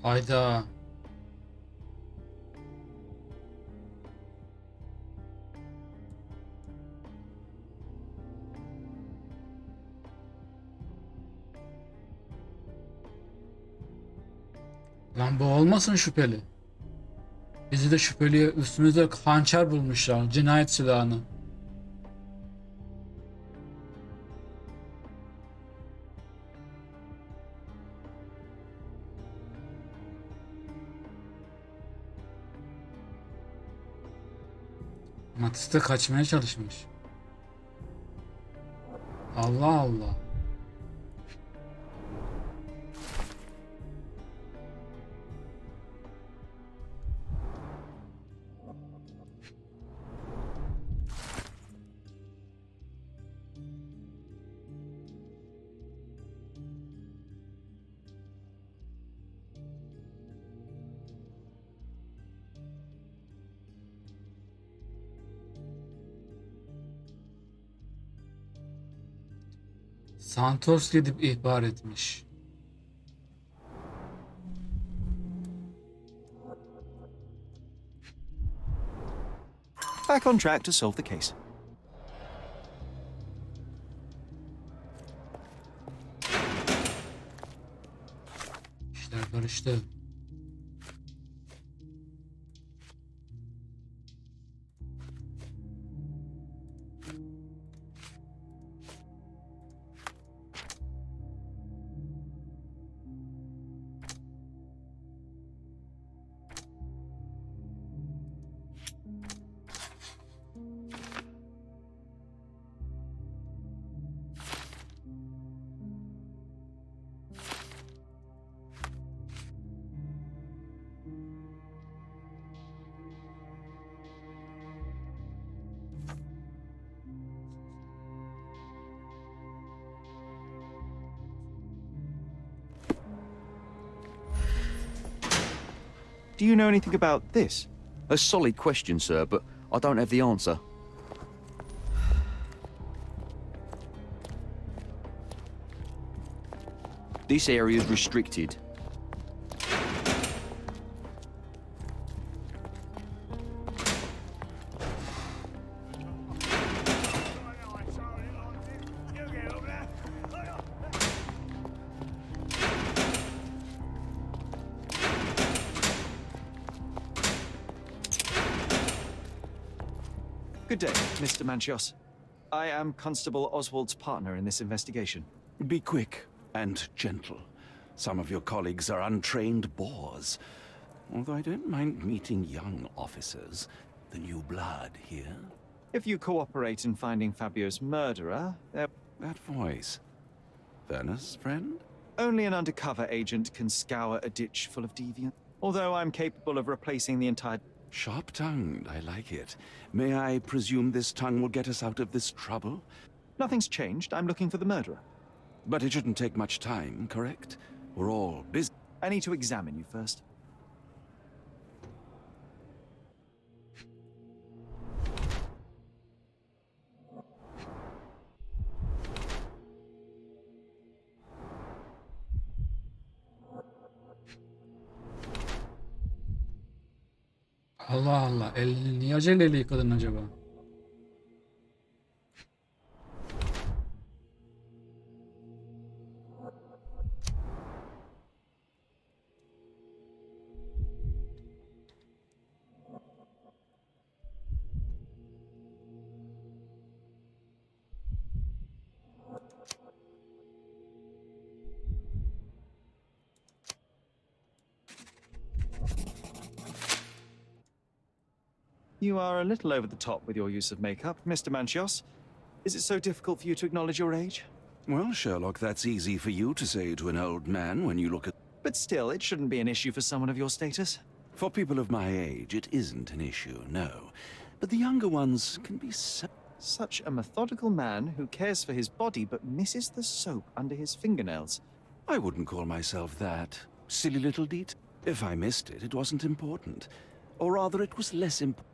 Hayda. Lan bu olmasın şüpheli. Bizi de şüpheliye üstümüzde hançer bulmuşlar. Cinayet silahını. Matisse de kaçmaya çalışmış. Allah Allah. Santos gidip ihbar etmiş. Back on track to solve the case. İşler karıştı. Do you know anything about this? A solid question, sir, but I don't have the answer. This area is restricted. Good day, Mr. Manchios. I am Constable Oswald's partner in this investigation. Be quick and gentle. Some of your colleagues are untrained boors. Although I don't mind meeting young officers, the new blood here. If you cooperate in finding Fabio's murderer, That voice. Werner's friend? only an undercover agent can scour a ditch full of deviants. Although I'm capable of replacing the entire... Sharp-tongued, I like it. May I presume this tongue will get us out of this trouble? Nothing's changed. I'm looking for the murderer. But it shouldn't take much time, correct? We're all busy. I need to examine you first. Allah Allah. Elini niye aceleyle yıkadın acaba? You are a little over the top with your use of makeup, Mr. Manchios. Is it so difficult for you to acknowledge your age? Well, Sherlock, that's easy for you to say to an old man when you look at... But still, it shouldn't be an issue for someone of your status. For people of my age, it isn't an issue, no. But the younger ones can be so... Such a methodical man who cares for his body but misses the soap under his fingernails. I wouldn't call myself that. Silly little detail. If I missed it, it wasn't important. Or rather, it was less important.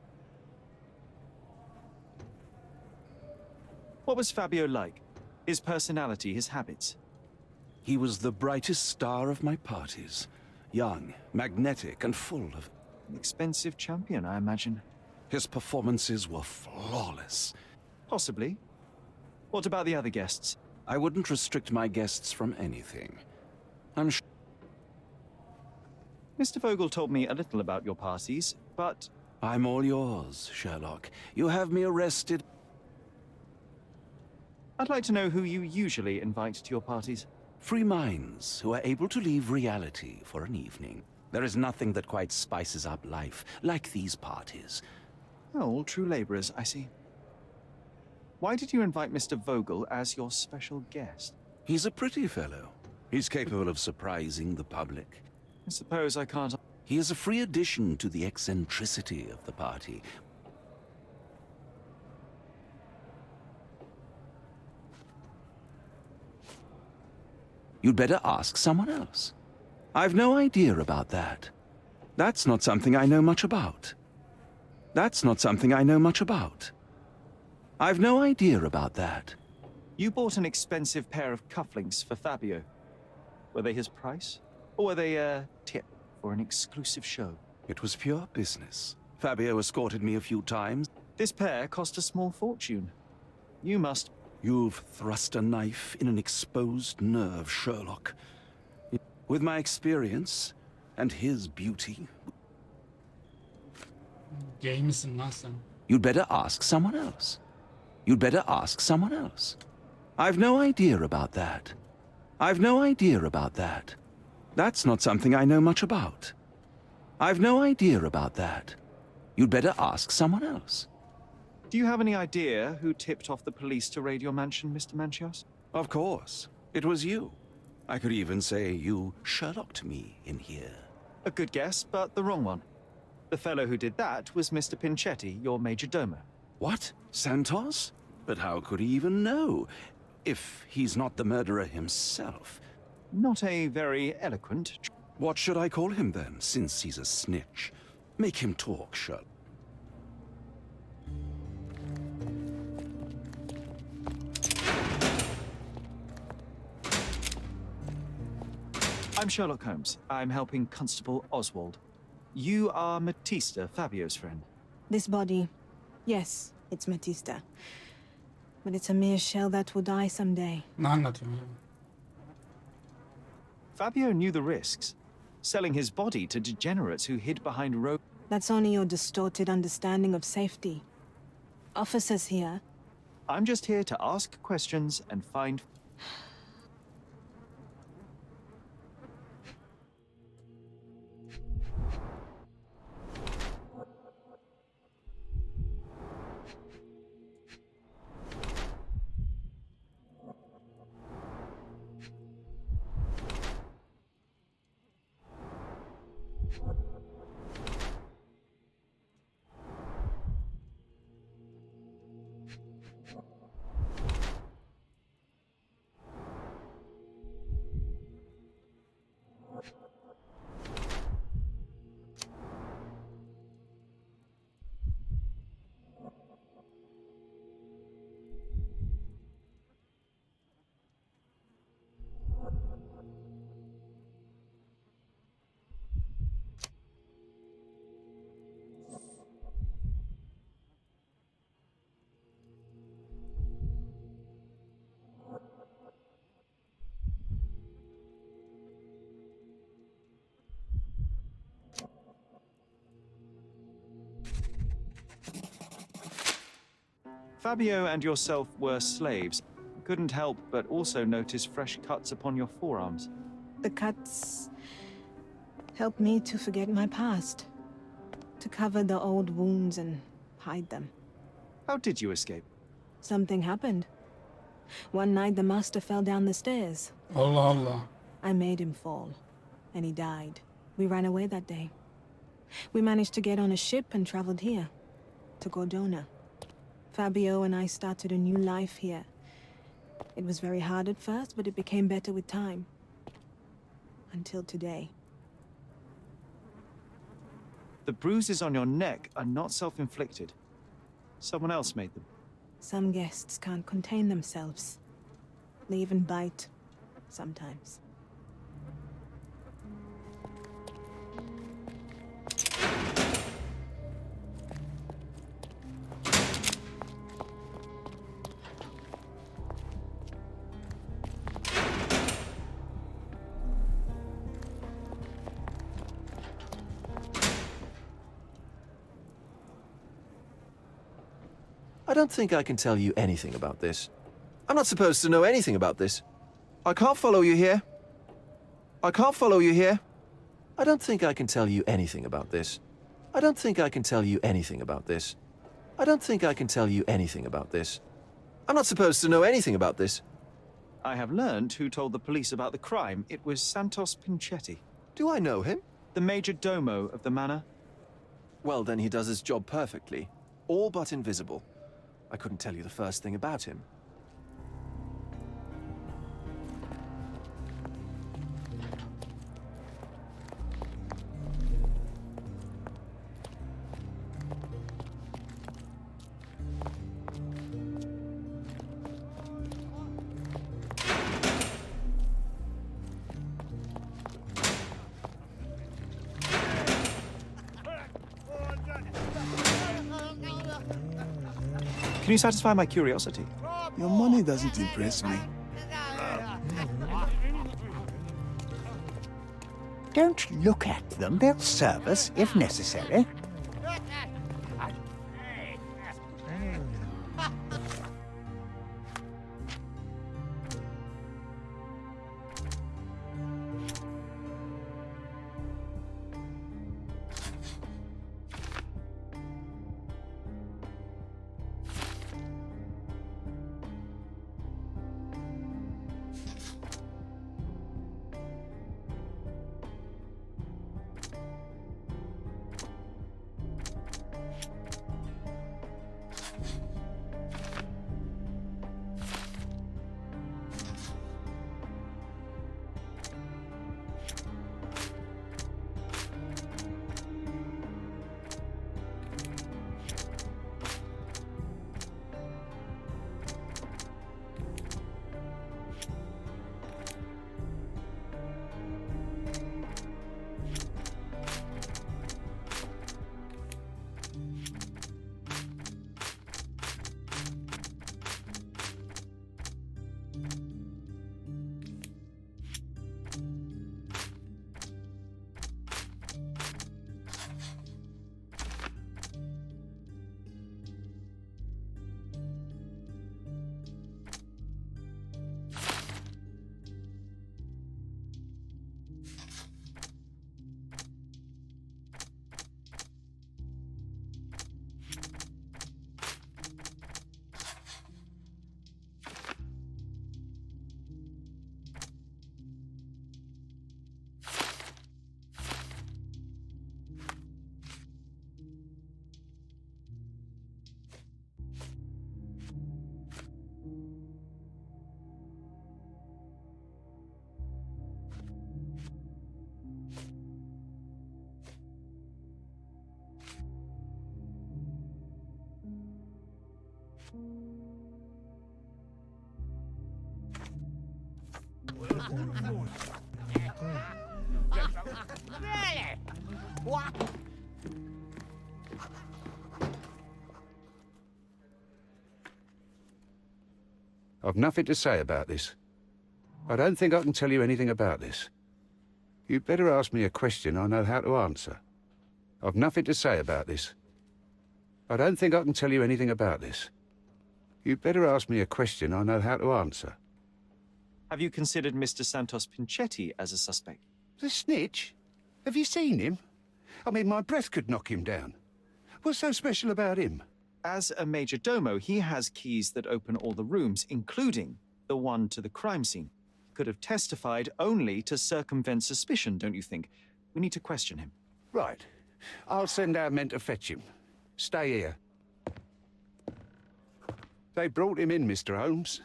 What was Fabio like? His personality, his habits? He was the brightest star of my parties. Young, magnetic, and full of... An expensive champion, I imagine. His performances were flawless. Possibly. What about the other guests? I wouldn't restrict my guests from anything. I'm sure... Mr. Vogel told me a little about your parties, but... I'm all yours, Sherlock. You have me arrested. I'd like to know who you usually invite to your parties. Free minds who are able to leave reality for an evening. There is nothing that quite spices up life like these parties. Oh, all true laborers, I see. Why did you invite Mr. Vogel as your special guest? He's a pretty fellow. He's capable of surprising the public. I suppose I can't... He is a free addition to the eccentricity of the party. You'd better ask someone else. I've no idea about that. That's not something I know much about. That's not something I know much about. I've no idea about that. You bought an expensive pair of cufflinks for Fabio. Were they his price? Or were they a tip for an exclusive show? It was pure business. Fabio escorted me a few times. This pair cost a small fortune. You must... You've thrust a knife in an exposed nerve, Sherlock. With my experience and his beauty... Gay misin lan sen? You'd better ask someone else. You'd better ask someone else. I've no idea about that. I've no idea about that. That's not something I know much about. I've no idea about that. You'd better ask someone else. Do you have any idea who tipped off the police to raid your mansion, Mr. Manchios? Of course. It was you. I could even say you Sherlocked me in here. A good guess, but the wrong one. The fellow who did that was Mr. Pinchetti, your major domo. What? Santos? But how could he even know? If he's not the murderer himself. Not a very eloquent... What should I call him then, since he's a snitch? Make him talk, Sherlock. I'm Sherlock Holmes. I'm helping Constable Oswald. You are Matista, Fabio's friend. This body, yes, it's Matista. But it's a mere shell that will die someday. Ne anlatıyorsun ya? Fabio knew the risks. Selling his body to degenerates who hid behind rope. That's only your distorted understanding of safety. Officers here. I'm just here to ask questions and find... Fabio and yourself were slaves. Couldn't help but also notice fresh cuts upon your forearms. The cuts help me to forget my past. To cover the old wounds and hide them. How did you escape? Something happened. One night the master fell down the stairs. Allah Allah. I made him fall, and he died. We ran away that day. We managed to get on a ship and traveled here, to Gordona. Fabio and I started a new life here. It was very hard at first, but it became better with time. Until today. The bruises on your neck are not self-inflicted. Someone else made them. Some guests can't contain themselves. They even bite, sometimes. I don't think I can tell you anything about this. I'm not supposed to know anything about this. I can't follow you here. I can't follow you here. I don't think I can tell you anything about this. I don't think I can tell you anything about this. I don't think I can tell you anything about this. I'm not supposed to know anything about this. I have learned who told the police about the crime. It was Santos Pinchetti. Do I know him? The major domo of the manor. Well, then he does his job perfectly. All but invisible. I couldn't tell you the first thing about him. Can you satisfy my curiosity? Your money doesn't impress me. Don't look at them. They'll serve us if necessary. I've nothing to say about this. I don't think I can tell you anything about this. You'd better ask me a question I know how to answer. I've nothing to say about this. I don't think I can tell you anything about this. You'd better ask me a question I know how to answer. Have you considered Mr. Santos Pinchetti as a suspect? The snitch? Have you seen him? I mean, my breath could knock him down. What's so special about him? As a major domo, he has keys that open all the rooms, including the one to the crime scene. He could have testified only to circumvent suspicion, don't you think? We need to question him. Right. I'll send our men to fetch him. Stay here. They brought him in, Mr. Holmes.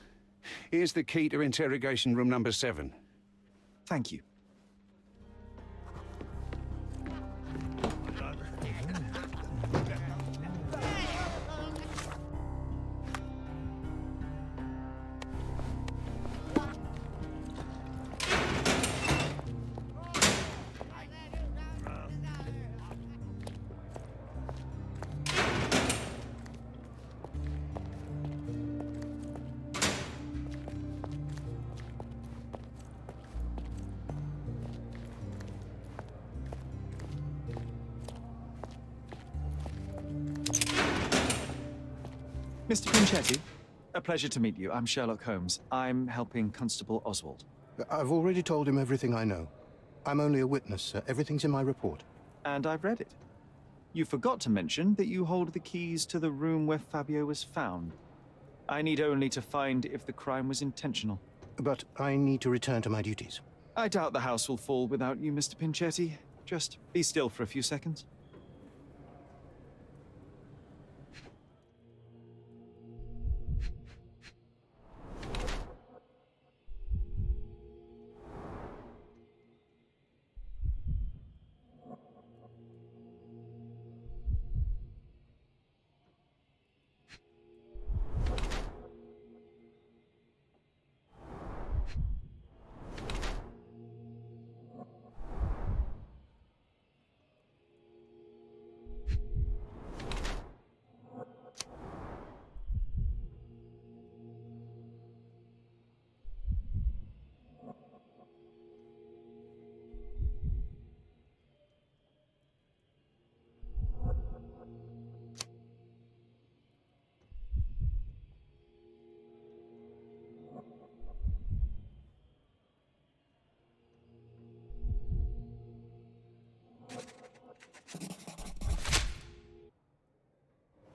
Here's the key to interrogation room number 7. Thank you. Mr. Pinchetti, a pleasure to meet you. I'm Sherlock Holmes. I'm helping Constable Oswald. I've already told him everything I know. I'm only a witness, sir. Everything's in my report. And I've read it. You forgot to mention that you hold the keys to the room where Fabio was found. I need only to find if the crime was intentional. But I need to return to my duties. I doubt the house will fall without you, Mr. Pinchetti. Just be still for a few seconds.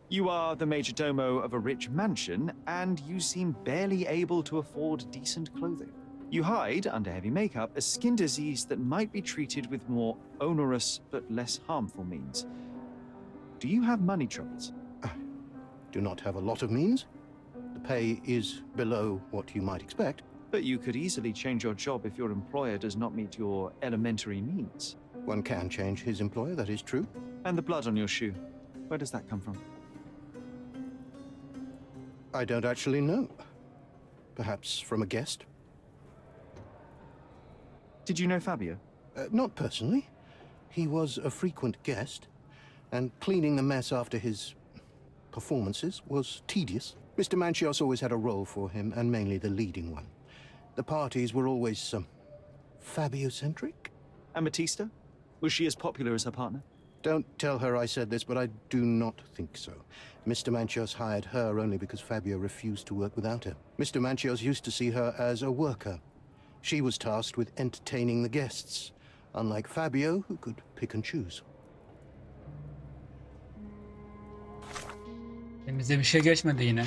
You are the major domo of a rich mansion, and you seem barely able to afford decent clothing. You hide under heavy makeup a skin disease that might be treated with more onerous but less harmful means. Do you have money troubles? Do not have a lot of means. The pay is below what you might expect. But you could easily change your job if your employer does not meet your elementary needs. One can change his employer, that is true. And the blood on your shoe, where does that come from? I don't actually know. Perhaps from a guest? Did you know Fabio? Not personally. He was a frequent guest, and cleaning the mess after his performances was tedious. Mr. Manchios always had a role for him, and mainly the leading one. The parties were always Fabio-centric. And Batista? Was she as popular as her partner? Don't tell her I said this, but I do not think so. Mr. Manchios hired her only because Fabio refused to work without her. Mr. Manchios used to see her as a worker. She was tasked with entertaining the guests, unlike Fabio, who could pick and choose. Elimize bir şey geçmedi yine.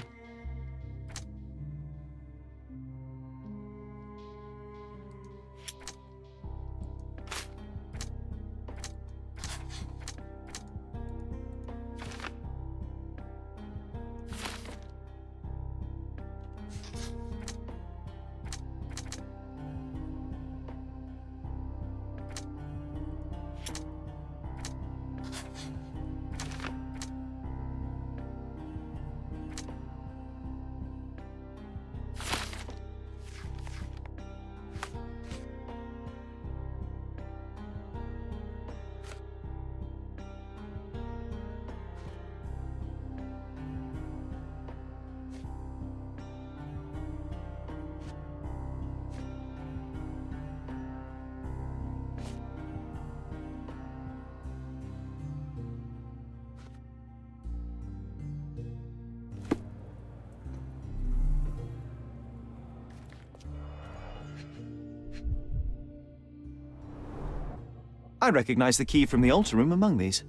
I recognize the key from the altar room among these.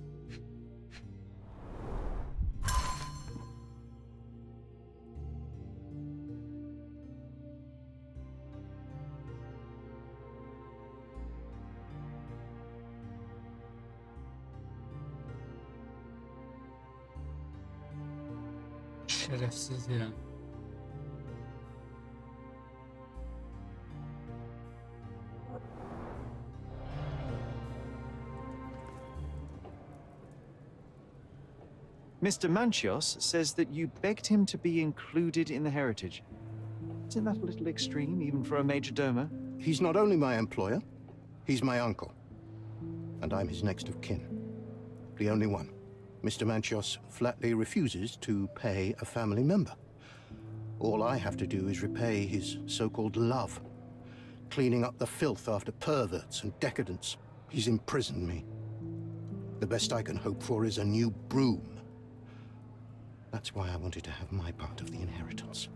Şerefsiz ya. Mr. Manchios says that you begged him to be included in the heritage. Isn't that a little extreme, even for a major domo? He's not only my employer, he's my uncle. And I'm his next of kin. The only one. Mr. Manchios flatly refuses to pay a family member. All I have to do is repay his so-called love, cleaning up the filth after perverts and decadents. He's imprisoned me. The best I can hope for is a new broom. That's why I wanted to have my part of the inheritance.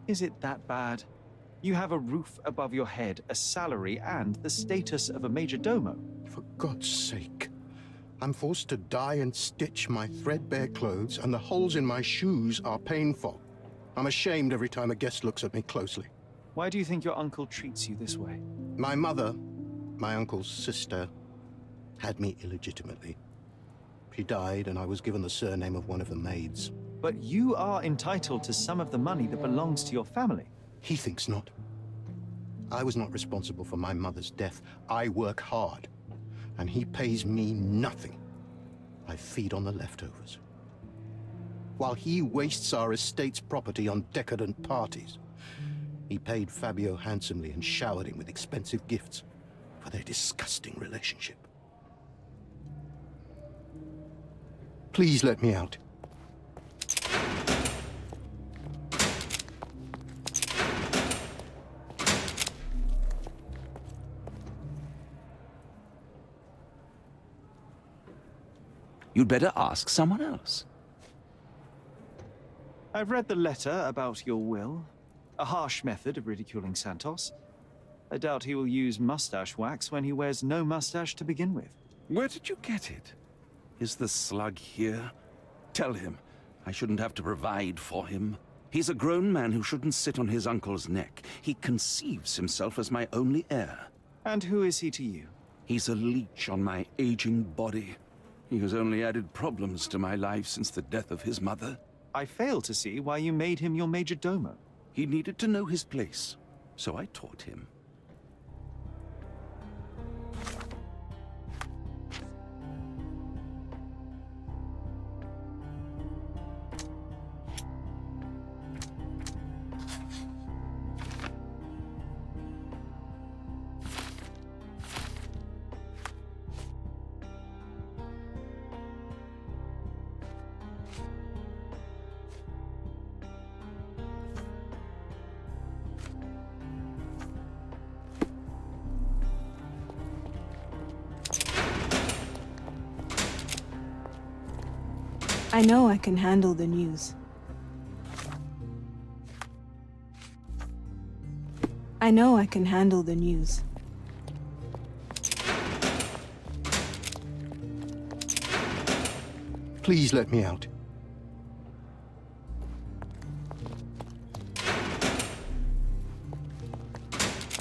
Is it that bad? You have a roof above your head, a salary, and the status of a major domo. For God's sake. I'm forced to dye and stitch my threadbare clothes, and the holes in my shoes are painful. I'm ashamed every time a guest looks at me closely. Why do you think your uncle treats you this way? My mother, my uncle's sister, had me illegitimately. She died, and I was given the surname of one of the maids. But you are entitled to some of the money that belongs to your family. He thinks not. I was not responsible for my mother's death. I work hard, and he pays me nothing. I feed on the leftovers. While he wastes our estate's property on decadent parties, he paid Fabio handsomely and showered him with expensive gifts for their disgusting relationship. Please let me out. You'd better ask someone else. I've read the letter about your will. A harsh method of ridiculing Santos. I doubt he will use mustache wax when he wears no mustache to begin with. Where did you get it? Is the slug here? Tell him I shouldn't have to provide for him. He's a grown man who shouldn't sit on his uncle's neck. He conceives himself as my only heir. And who is he to you? He's a leech on my aging body. He has only added problems to my life since the death of his mother. I fail to see why you made him your major domo. He needed to know his place, so I taught him. I know I can handle the news. I know I can handle the news. Please let me out.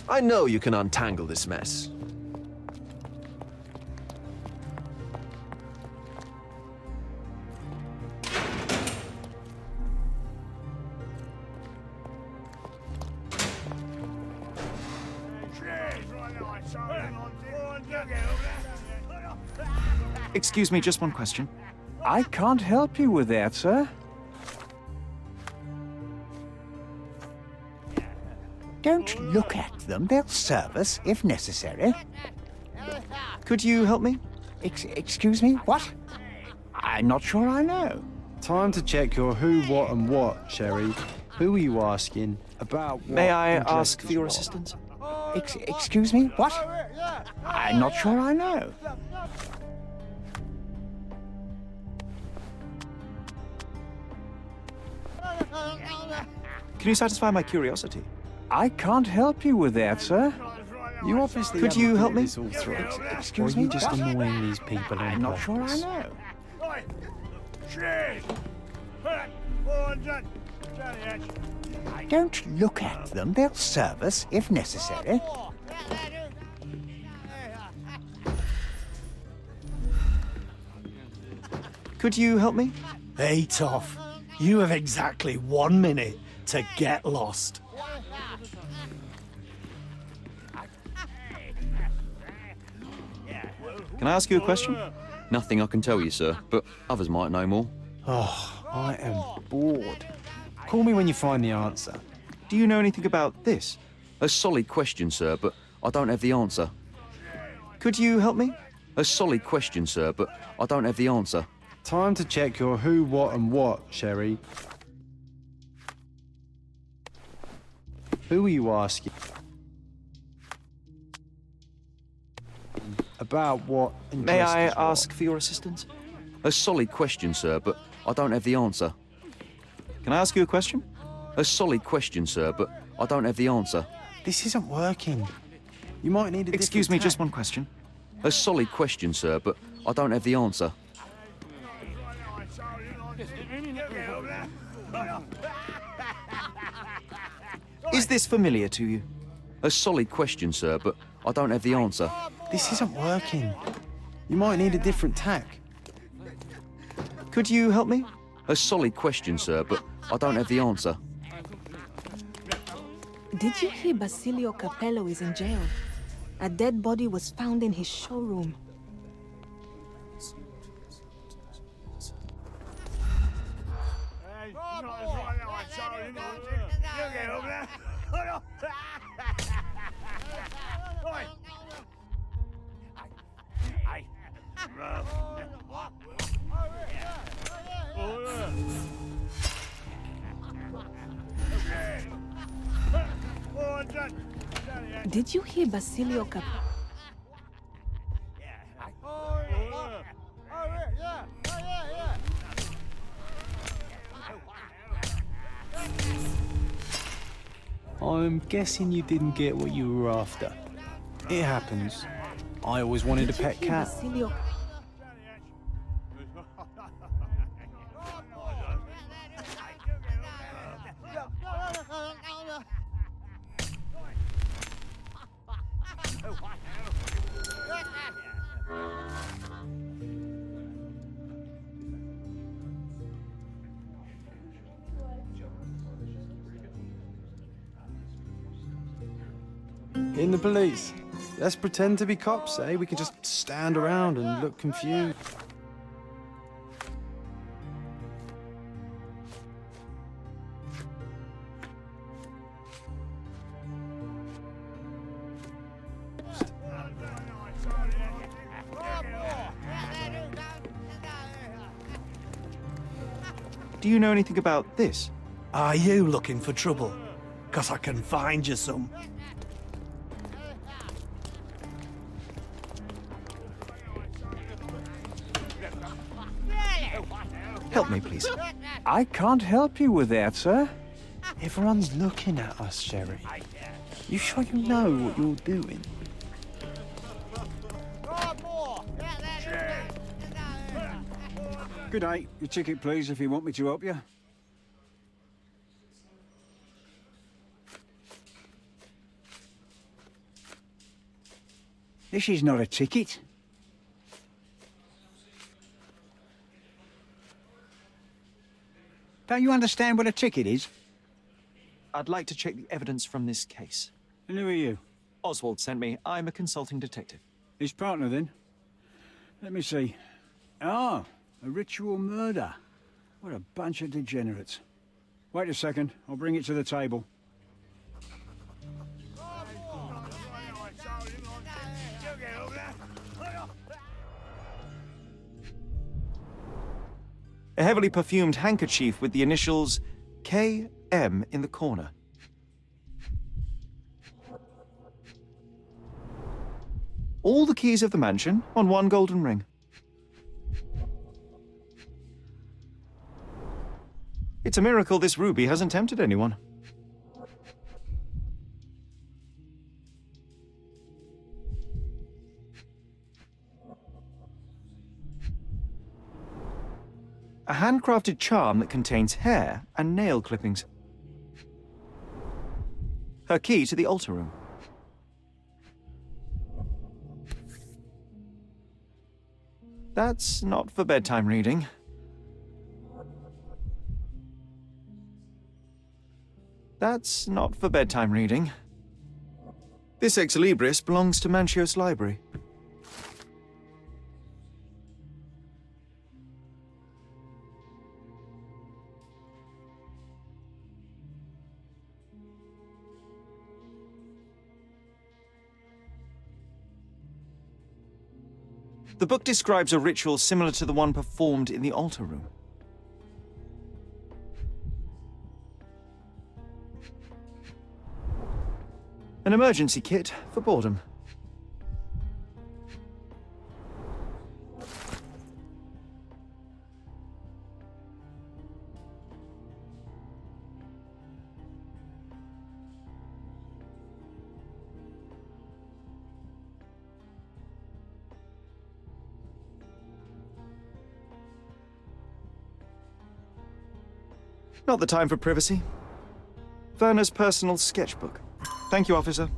I know you can untangle this mess. Excuse me, just one question. I can't help you with that, sir. Don't look at them. They'll serve us if necessary. Could you help me? Excuse me? What? I'm not sure I know. Time to check your who, what, and what, Sherry. Who are you asking? About what? May I and ask just for your what? assistance? Excuse me? What? I'm not sure I know. Can you satisfy my curiosity? I can't help you with that, sir. You obviously Could haven't you help thought me? this all through. Excuse or are you me, just what? annoying these people on I'm not sure I purpose? know. Don't look at them. They'll serve us if necessary. Could you help me? Hey, Toff. You have exactly 1 minute to get lost. Can I ask you a question? Nothing I can tell you, sir, but others might know more. Oh, I am bored. Call me when you find the answer. Do you know anything about this? A solid question, sir, but I don't have the answer. Could you help me? A solid question, sir, but I don't have the answer. Time to check your who, what, and what, Sherry. Who are you asking? About what? May I ask for your assistance? A solid question, sir, but I don't have the answer. Can I ask you a question? A solid question, sir, but I don't have the answer. This isn't working. You might need a Excuse me, different just tack. one question. A solid question, sir, but I don't have the answer. Is this familiar to you? A solid question, sir, but I don't have the answer. This isn't working. You might need a different tack. Could you help me? A solid question, sir, but I don't have the answer. Did you hear Basilio Capello is in jail? A dead body was found in his showroom. Did you hear Basilio Capello? I'm guessing you didn't get what you were after. It happens. I always wanted a pet cat. Basilio... In the police. Let's pretend to be cops, eh? We can just stand around and look confused. Do you know anything about this? Are you looking for trouble? 'Cause I can find you some. Help me, please. I can't help you with that, sir. Everyone's looking at us, Sherry. You sure you know what you're doing? Good day. Your ticket, please, if you want me to help you. This is not a ticket. Don't you understand what a ticket is? I'd like to check the evidence from this case. And who are you? Oswald sent me. I'm a consulting detective. His partner, then? Let me see. Ah, a ritual murder. What a bunch of degenerates. Wait a second. I'll bring it to the table. A heavily perfumed handkerchief with the initials KM in the corner. All the keys of the mansion on one golden ring. It's a miracle this ruby hasn't tempted anyone. A handcrafted charm that contains hair and nail clippings. Her key to the altar room. That's not for bedtime reading. That's not for bedtime reading. This ex libris belongs to Manchios Library. The book describes a ritual similar to the one performed in the altar room. An emergency kit for boredom. Not the time for privacy. Werner's personal sketchbook. Thank you, officer.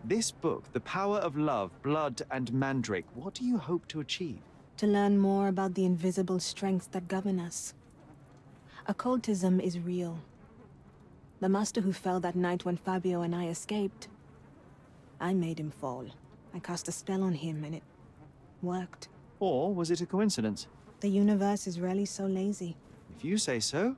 This book, The Power of Love, Blood, and Mandrake, what do you hope to achieve? To learn more about the invisible strengths that govern us. Occultism is real. The master who fell that night when Fabio and I escaped, I made him fall. I cast a spell on him and it worked. Or was it a coincidence? The universe is rarely so lazy. If you say so.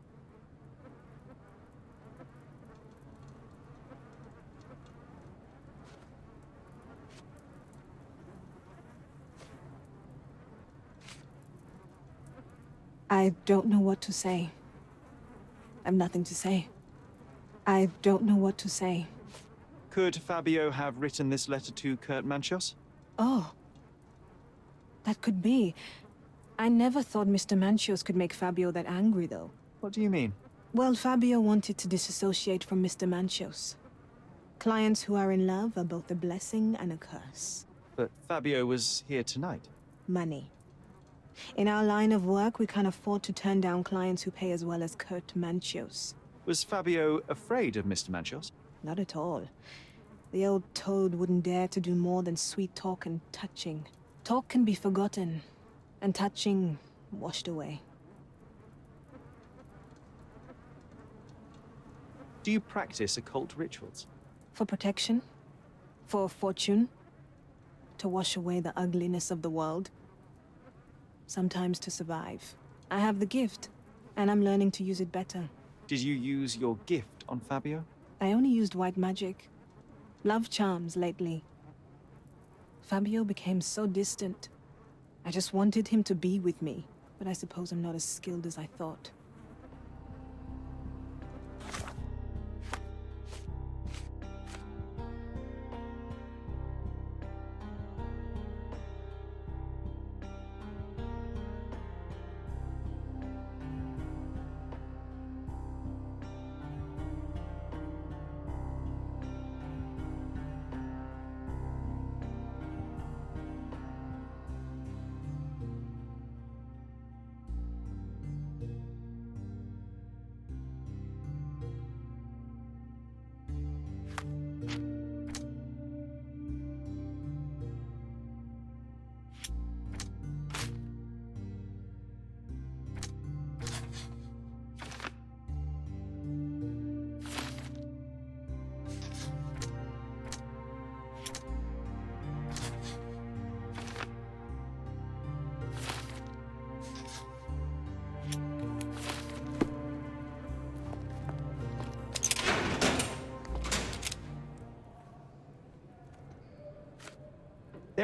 I don't know what to say. I've nothing to say. I don't know what to say. Could Fabio have written this letter to Kurt Manchios? Oh. That could be. I never thought Mr. Manchios could make Fabio that angry, though. What do you mean? Well, Fabio wanted to disassociate from Mr. Manchios. Clients who are in love are both a blessing and a curse. But Fabio was here tonight. Money. In our line of work, we can't afford to turn down clients who pay as well as Kurt Manchios. Was Fabio afraid of Mr. Manchios? Not at all. The old toad wouldn't dare to do more than sweet talk and touching. Talk can be forgotten, and touching washed away. Do you practice occult rituals? For protection? For fortune? To wash away the ugliness of the world? Sometimes to survive. I have the gift, and I'm learning to use it better. Did you use your gift on Fabio? I only used white magic. Love charms lately. Fabio became so distant. I just wanted him to be with me, but I suppose I'm not as skilled as I thought.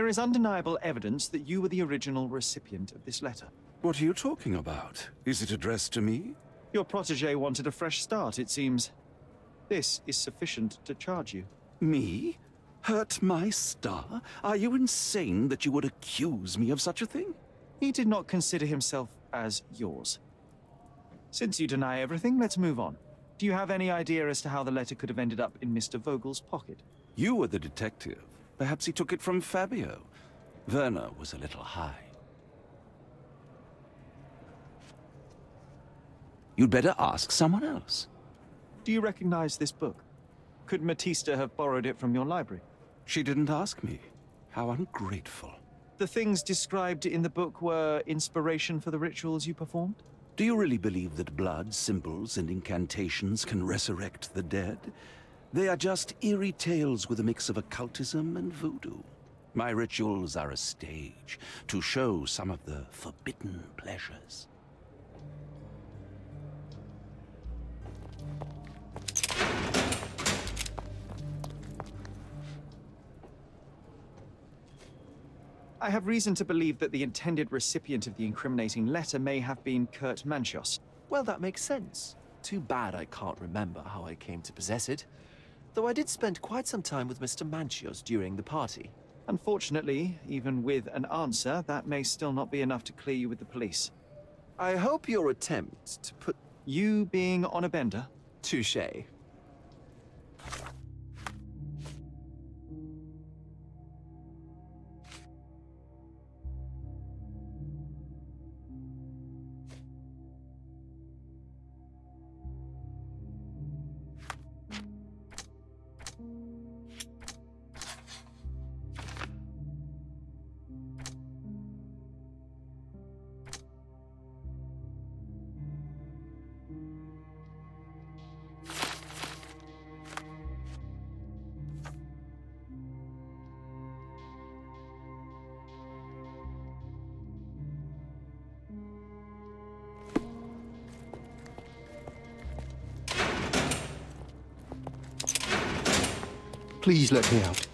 There is undeniable evidence that you were the original recipient of this letter. What are you talking about? Is it addressed to me? Your protege wanted a fresh start, it seems. This is sufficient to charge you. Me? Hurt my star? Are you insane that you would accuse me of such a thing? He did not consider himself as yours. Since you deny everything, let's move on. Do you have any idea as to how the letter could have ended up in Mr. Vogel's pocket? You were the detective. Perhaps he took it from Fabio. Werner was a little high. You'd better ask someone else. Do you recognize this book? Could Matista have borrowed it from your library? She didn't ask me. How ungrateful. The things described in the book were inspiration for the rituals you performed? Do you really believe that blood, symbols, and incantations can resurrect the dead? They are just eerie tales with a mix of occultism and voodoo. My rituals are a stage to show some of the forbidden pleasures. I have reason to believe that the intended recipient of the incriminating letter may have been Kurt Manchios. Well, that makes sense. Too bad I can't remember how I came to possess it. Though I did spend quite some time with Mr. Manchios during the party. Unfortunately, even with an answer, that may still not be enough to clear you with the police. I hope your attempt to put... You being on a bender? Touché. Please let me out.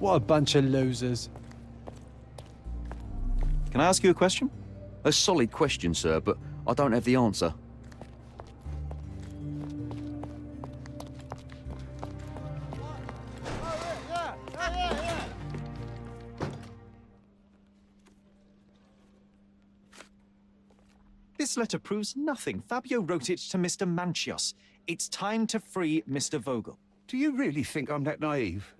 What a bunch of losers. Can I ask you a question? A solid question, sir, but I don't have the answer. This letter proves nothing. Fabio wrote it to Mr. Manchios. It's time to free Mr. Vogel. Do you really think I'm that naive?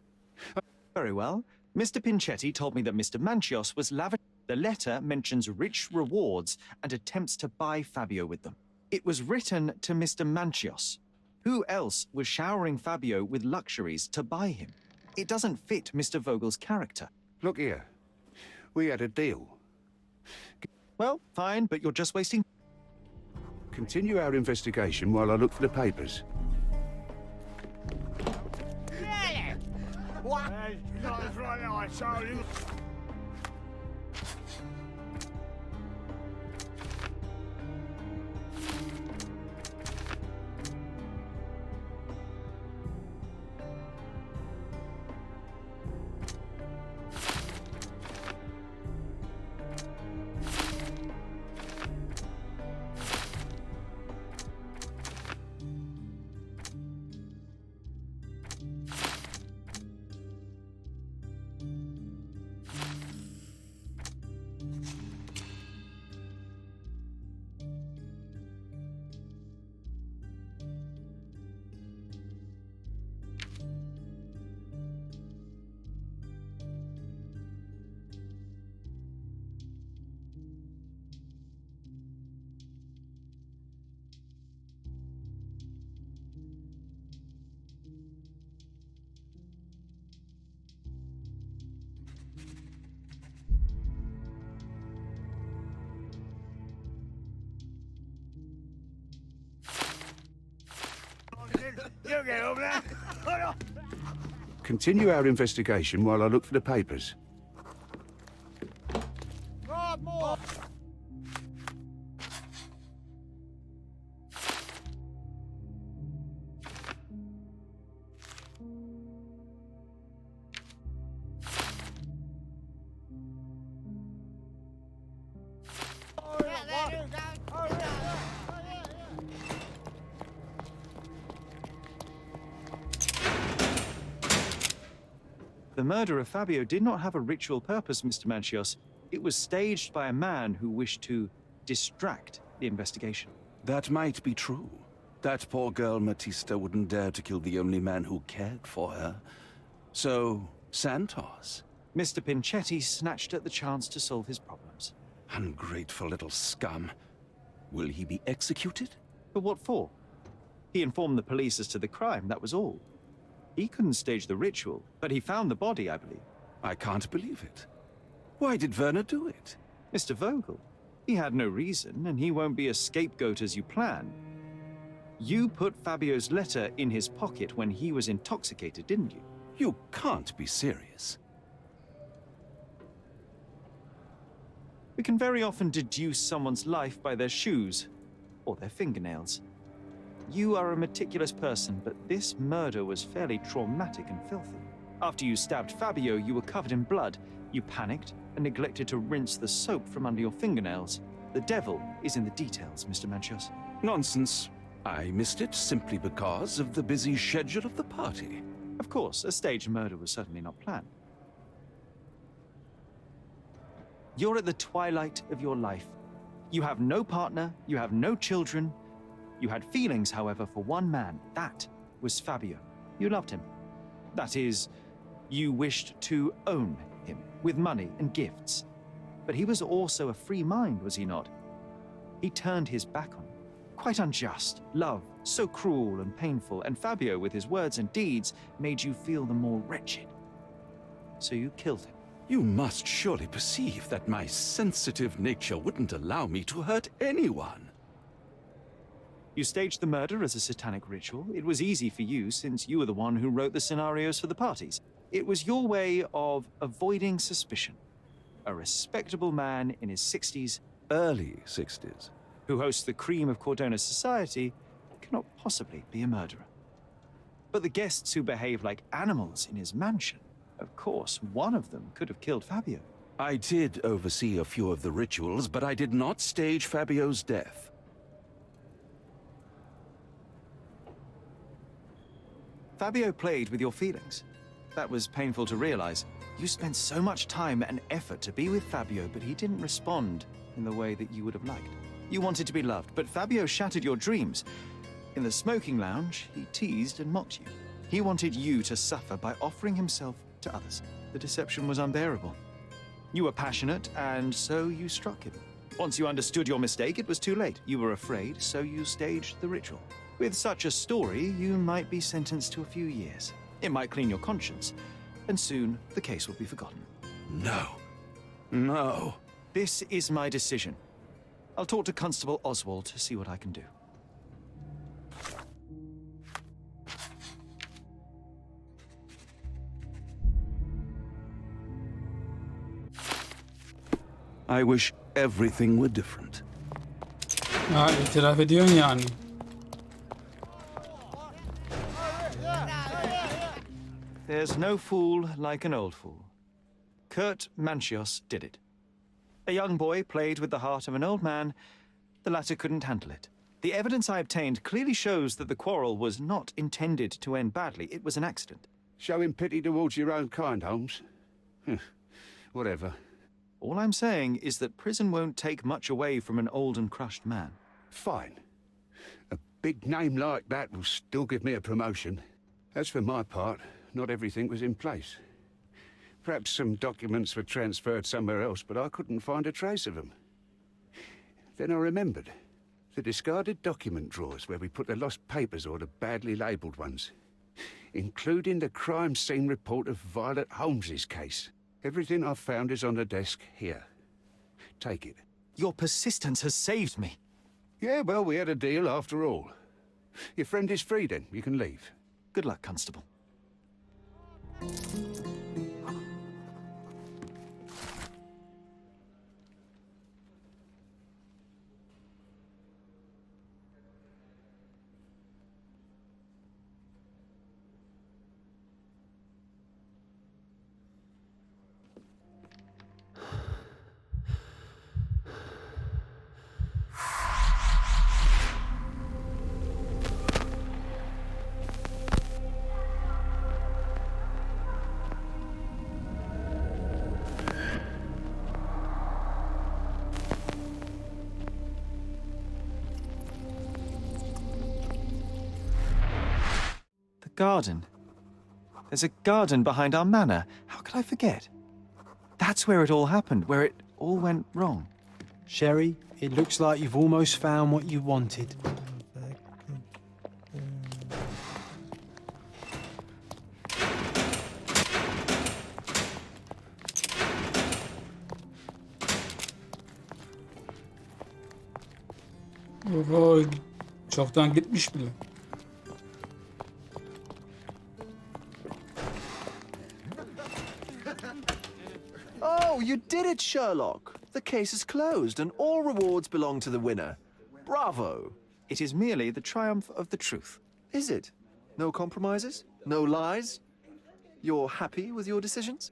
Very well. Mr. Pinchetti told me that Mr. Manchios was lavish. The letter mentions rich rewards and attempts to buy Fabio with them. It was written to Mr. Manchios. Who else was showering Fabio with luxuries to buy him? It doesn't fit Mr. Vogel's character. Look here. We had a deal. Well, fine, but you're just wasting... Continue our investigation while I look for the papers. What? That's right, I saw you. You get over there. Hold on. Continue our investigation while I look for the papers. Right, more. The murder of Fabio did not have a ritual purpose, Mr. Manchios. It was staged by a man who wished to distract the investigation. That might be true. That poor girl Matista wouldn't dare to kill the only man who cared for her. So, Santos? Mr. Pinchetti snatched at the chance to solve his problems. Ungrateful little scum. Will he be executed? But what for? He informed the police as to the crime, that was all. He couldn't stage the ritual, but he found the body, I believe. I can't believe it. Why did Werner do it? Mr. Vogel, he had no reason, and he won't be a scapegoat as you plan. You put Fabio's letter in his pocket when he was intoxicated, didn't you? You can't be serious. We can very often deduce someone's life by their shoes or their fingernails. You are a meticulous person, but this murder was fairly traumatic and filthy. After you stabbed Fabio, you were covered in blood. You panicked and neglected to rinse the soap from under your fingernails. The devil is in the details, Mr. Manchios. Nonsense. I missed it simply because of the busy schedule of the party. Of course, a staged murder was certainly not planned. You're at the twilight of your life. You have no partner, you have no children. You had feelings, however, for one man. That was Fabio. You loved him. That is, you wished to own him with money and gifts. But he was also a free mind, was he not? He turned his back on you. Quite unjust. Love, so cruel and painful, and Fabio, with his words and deeds, made you feel the more wretched. So you killed him. You must surely perceive that my sensitive nature wouldn't allow me to hurt anyone. You staged the murder as a satanic ritual. It was easy for you, since you were the one who wrote the scenarios for the parties. It was your way of avoiding suspicion. A respectable man in his 60s, early 60s, who hosts the cream of Cordona's society, cannot possibly be a murderer. But the guests who behave like animals in his mansion, of course, one of them could have killed Fabio. I did oversee a few of the rituals, but I did not stage Fabio's death. Fabio played with your feelings. That was painful to realize. You spent so much time and effort to be with Fabio, but he didn't respond in the way that you would have liked. You wanted to be loved, but Fabio shattered your dreams. In the smoking lounge, he teased and mocked you. He wanted you to suffer by offering himself to others. The deception was unbearable. You were passionate, and so you struck him. Once you understood your mistake, it was too late. You were afraid, so you staged the ritual. With such a story, you might be sentenced to a few years. It might clean your conscience, and soon the case will be forgotten. No. No. This is my decision. I'll talk to Constable Oswald to see what I can do. I wish everything were different. Ha, itiraf ediyorsun yani. There's no fool like an old fool. Kurt Manchios did it. A young boy played with the heart of an old man. The latter couldn't handle it. The evidence I obtained clearly shows that the quarrel was not intended to end badly. It was an accident. Showing pity towards your own kind, Holmes. Whatever. All I'm saying is that prison won't take much away from an old and crushed man. Fine. A big name like that will still give me a promotion. As for my part, not everything was in place. Perhaps some documents were transferred somewhere else, but I couldn't find a trace of them. Then I remembered. The discarded document drawers where we put the lost papers or the badly labelled ones. Including the crime scene report of Violet Holmes's case. Everything I've found is on the desk here. Take it. Your persistence has saved me. Yeah, well, we had a deal after all. Your friend is free then. You can leave. Good luck, Constable. Garden. There's a garden behind our manor. How could I forget? That's where it all happened, where it all went wrong. Sherry, it looks like you've almost found what you wanted. Oho, çoktan gitmiş bile. Oh, you did it, Sherlock. The case is closed and all rewards belong to the winner. Bravo. It is merely the triumph of the truth. Is it? No compromises? No lies? You're happy with your decisions?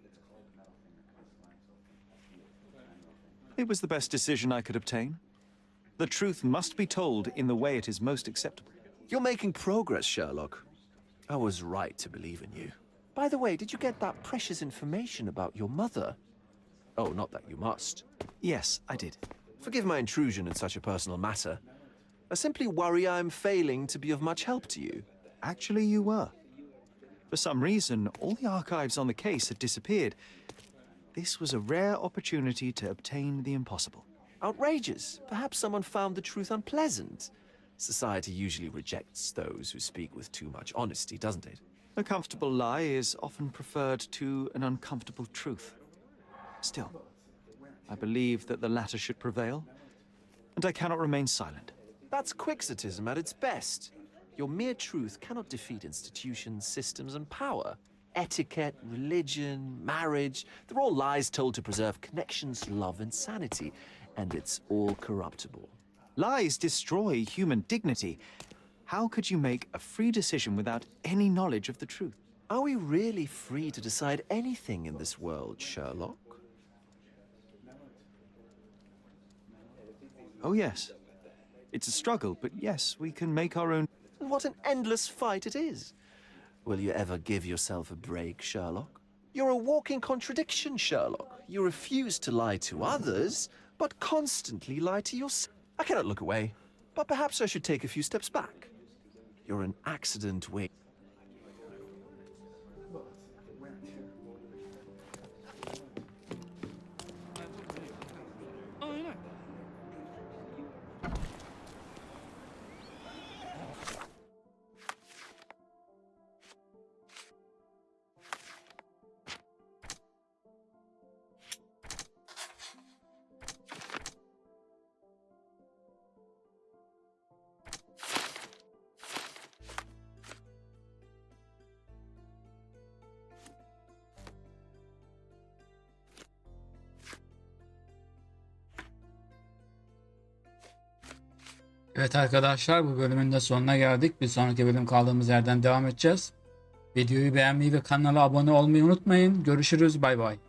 It was the best decision I could obtain. The truth must be told in the way it is most acceptable. You're making progress, Sherlock. I was right to believe in you. By the way, did you get that precious information about your mother? Oh, not that you must. Yes, I did. Forgive my intrusion in such a personal matter. I simply worry I'm failing to be of much help to you. Actually, you were. For some reason, all the archives on the case had disappeared. This was a rare opportunity to obtain the impossible. Outrageous. Perhaps someone found the truth unpleasant. Society usually rejects those who speak with too much honesty, doesn't it? A comfortable lie is often preferred to an uncomfortable truth. Still, I believe that the latter should prevail, and I cannot remain silent. That's quixotism at its best. Your mere truth cannot defeat institutions, systems, and power. Etiquette, religion, marriage, they're all lies told to preserve connections, love, and sanity. And it's all corruptible. Lies destroy human dignity. How could you make a free decision without any knowledge of the truth? Are we really free to decide anything in this world, Sherlock? Oh, yes. It's a struggle, but yes, we can make our own... What an endless fight it is. Will you ever give yourself a break, Sherlock? You're a walking contradiction, Sherlock. You refuse to lie to others, but constantly lie to yourself. I cannot look away, but perhaps I should take a few steps back. You're an accident waiting. Evet arkadaşlar, bu bölümün de sonuna geldik. Bir sonraki bölüm kaldığımız yerden devam edeceğiz. Videoyu beğenmeyi ve kanala abone olmayı unutmayın. Görüşürüz. Bay bay.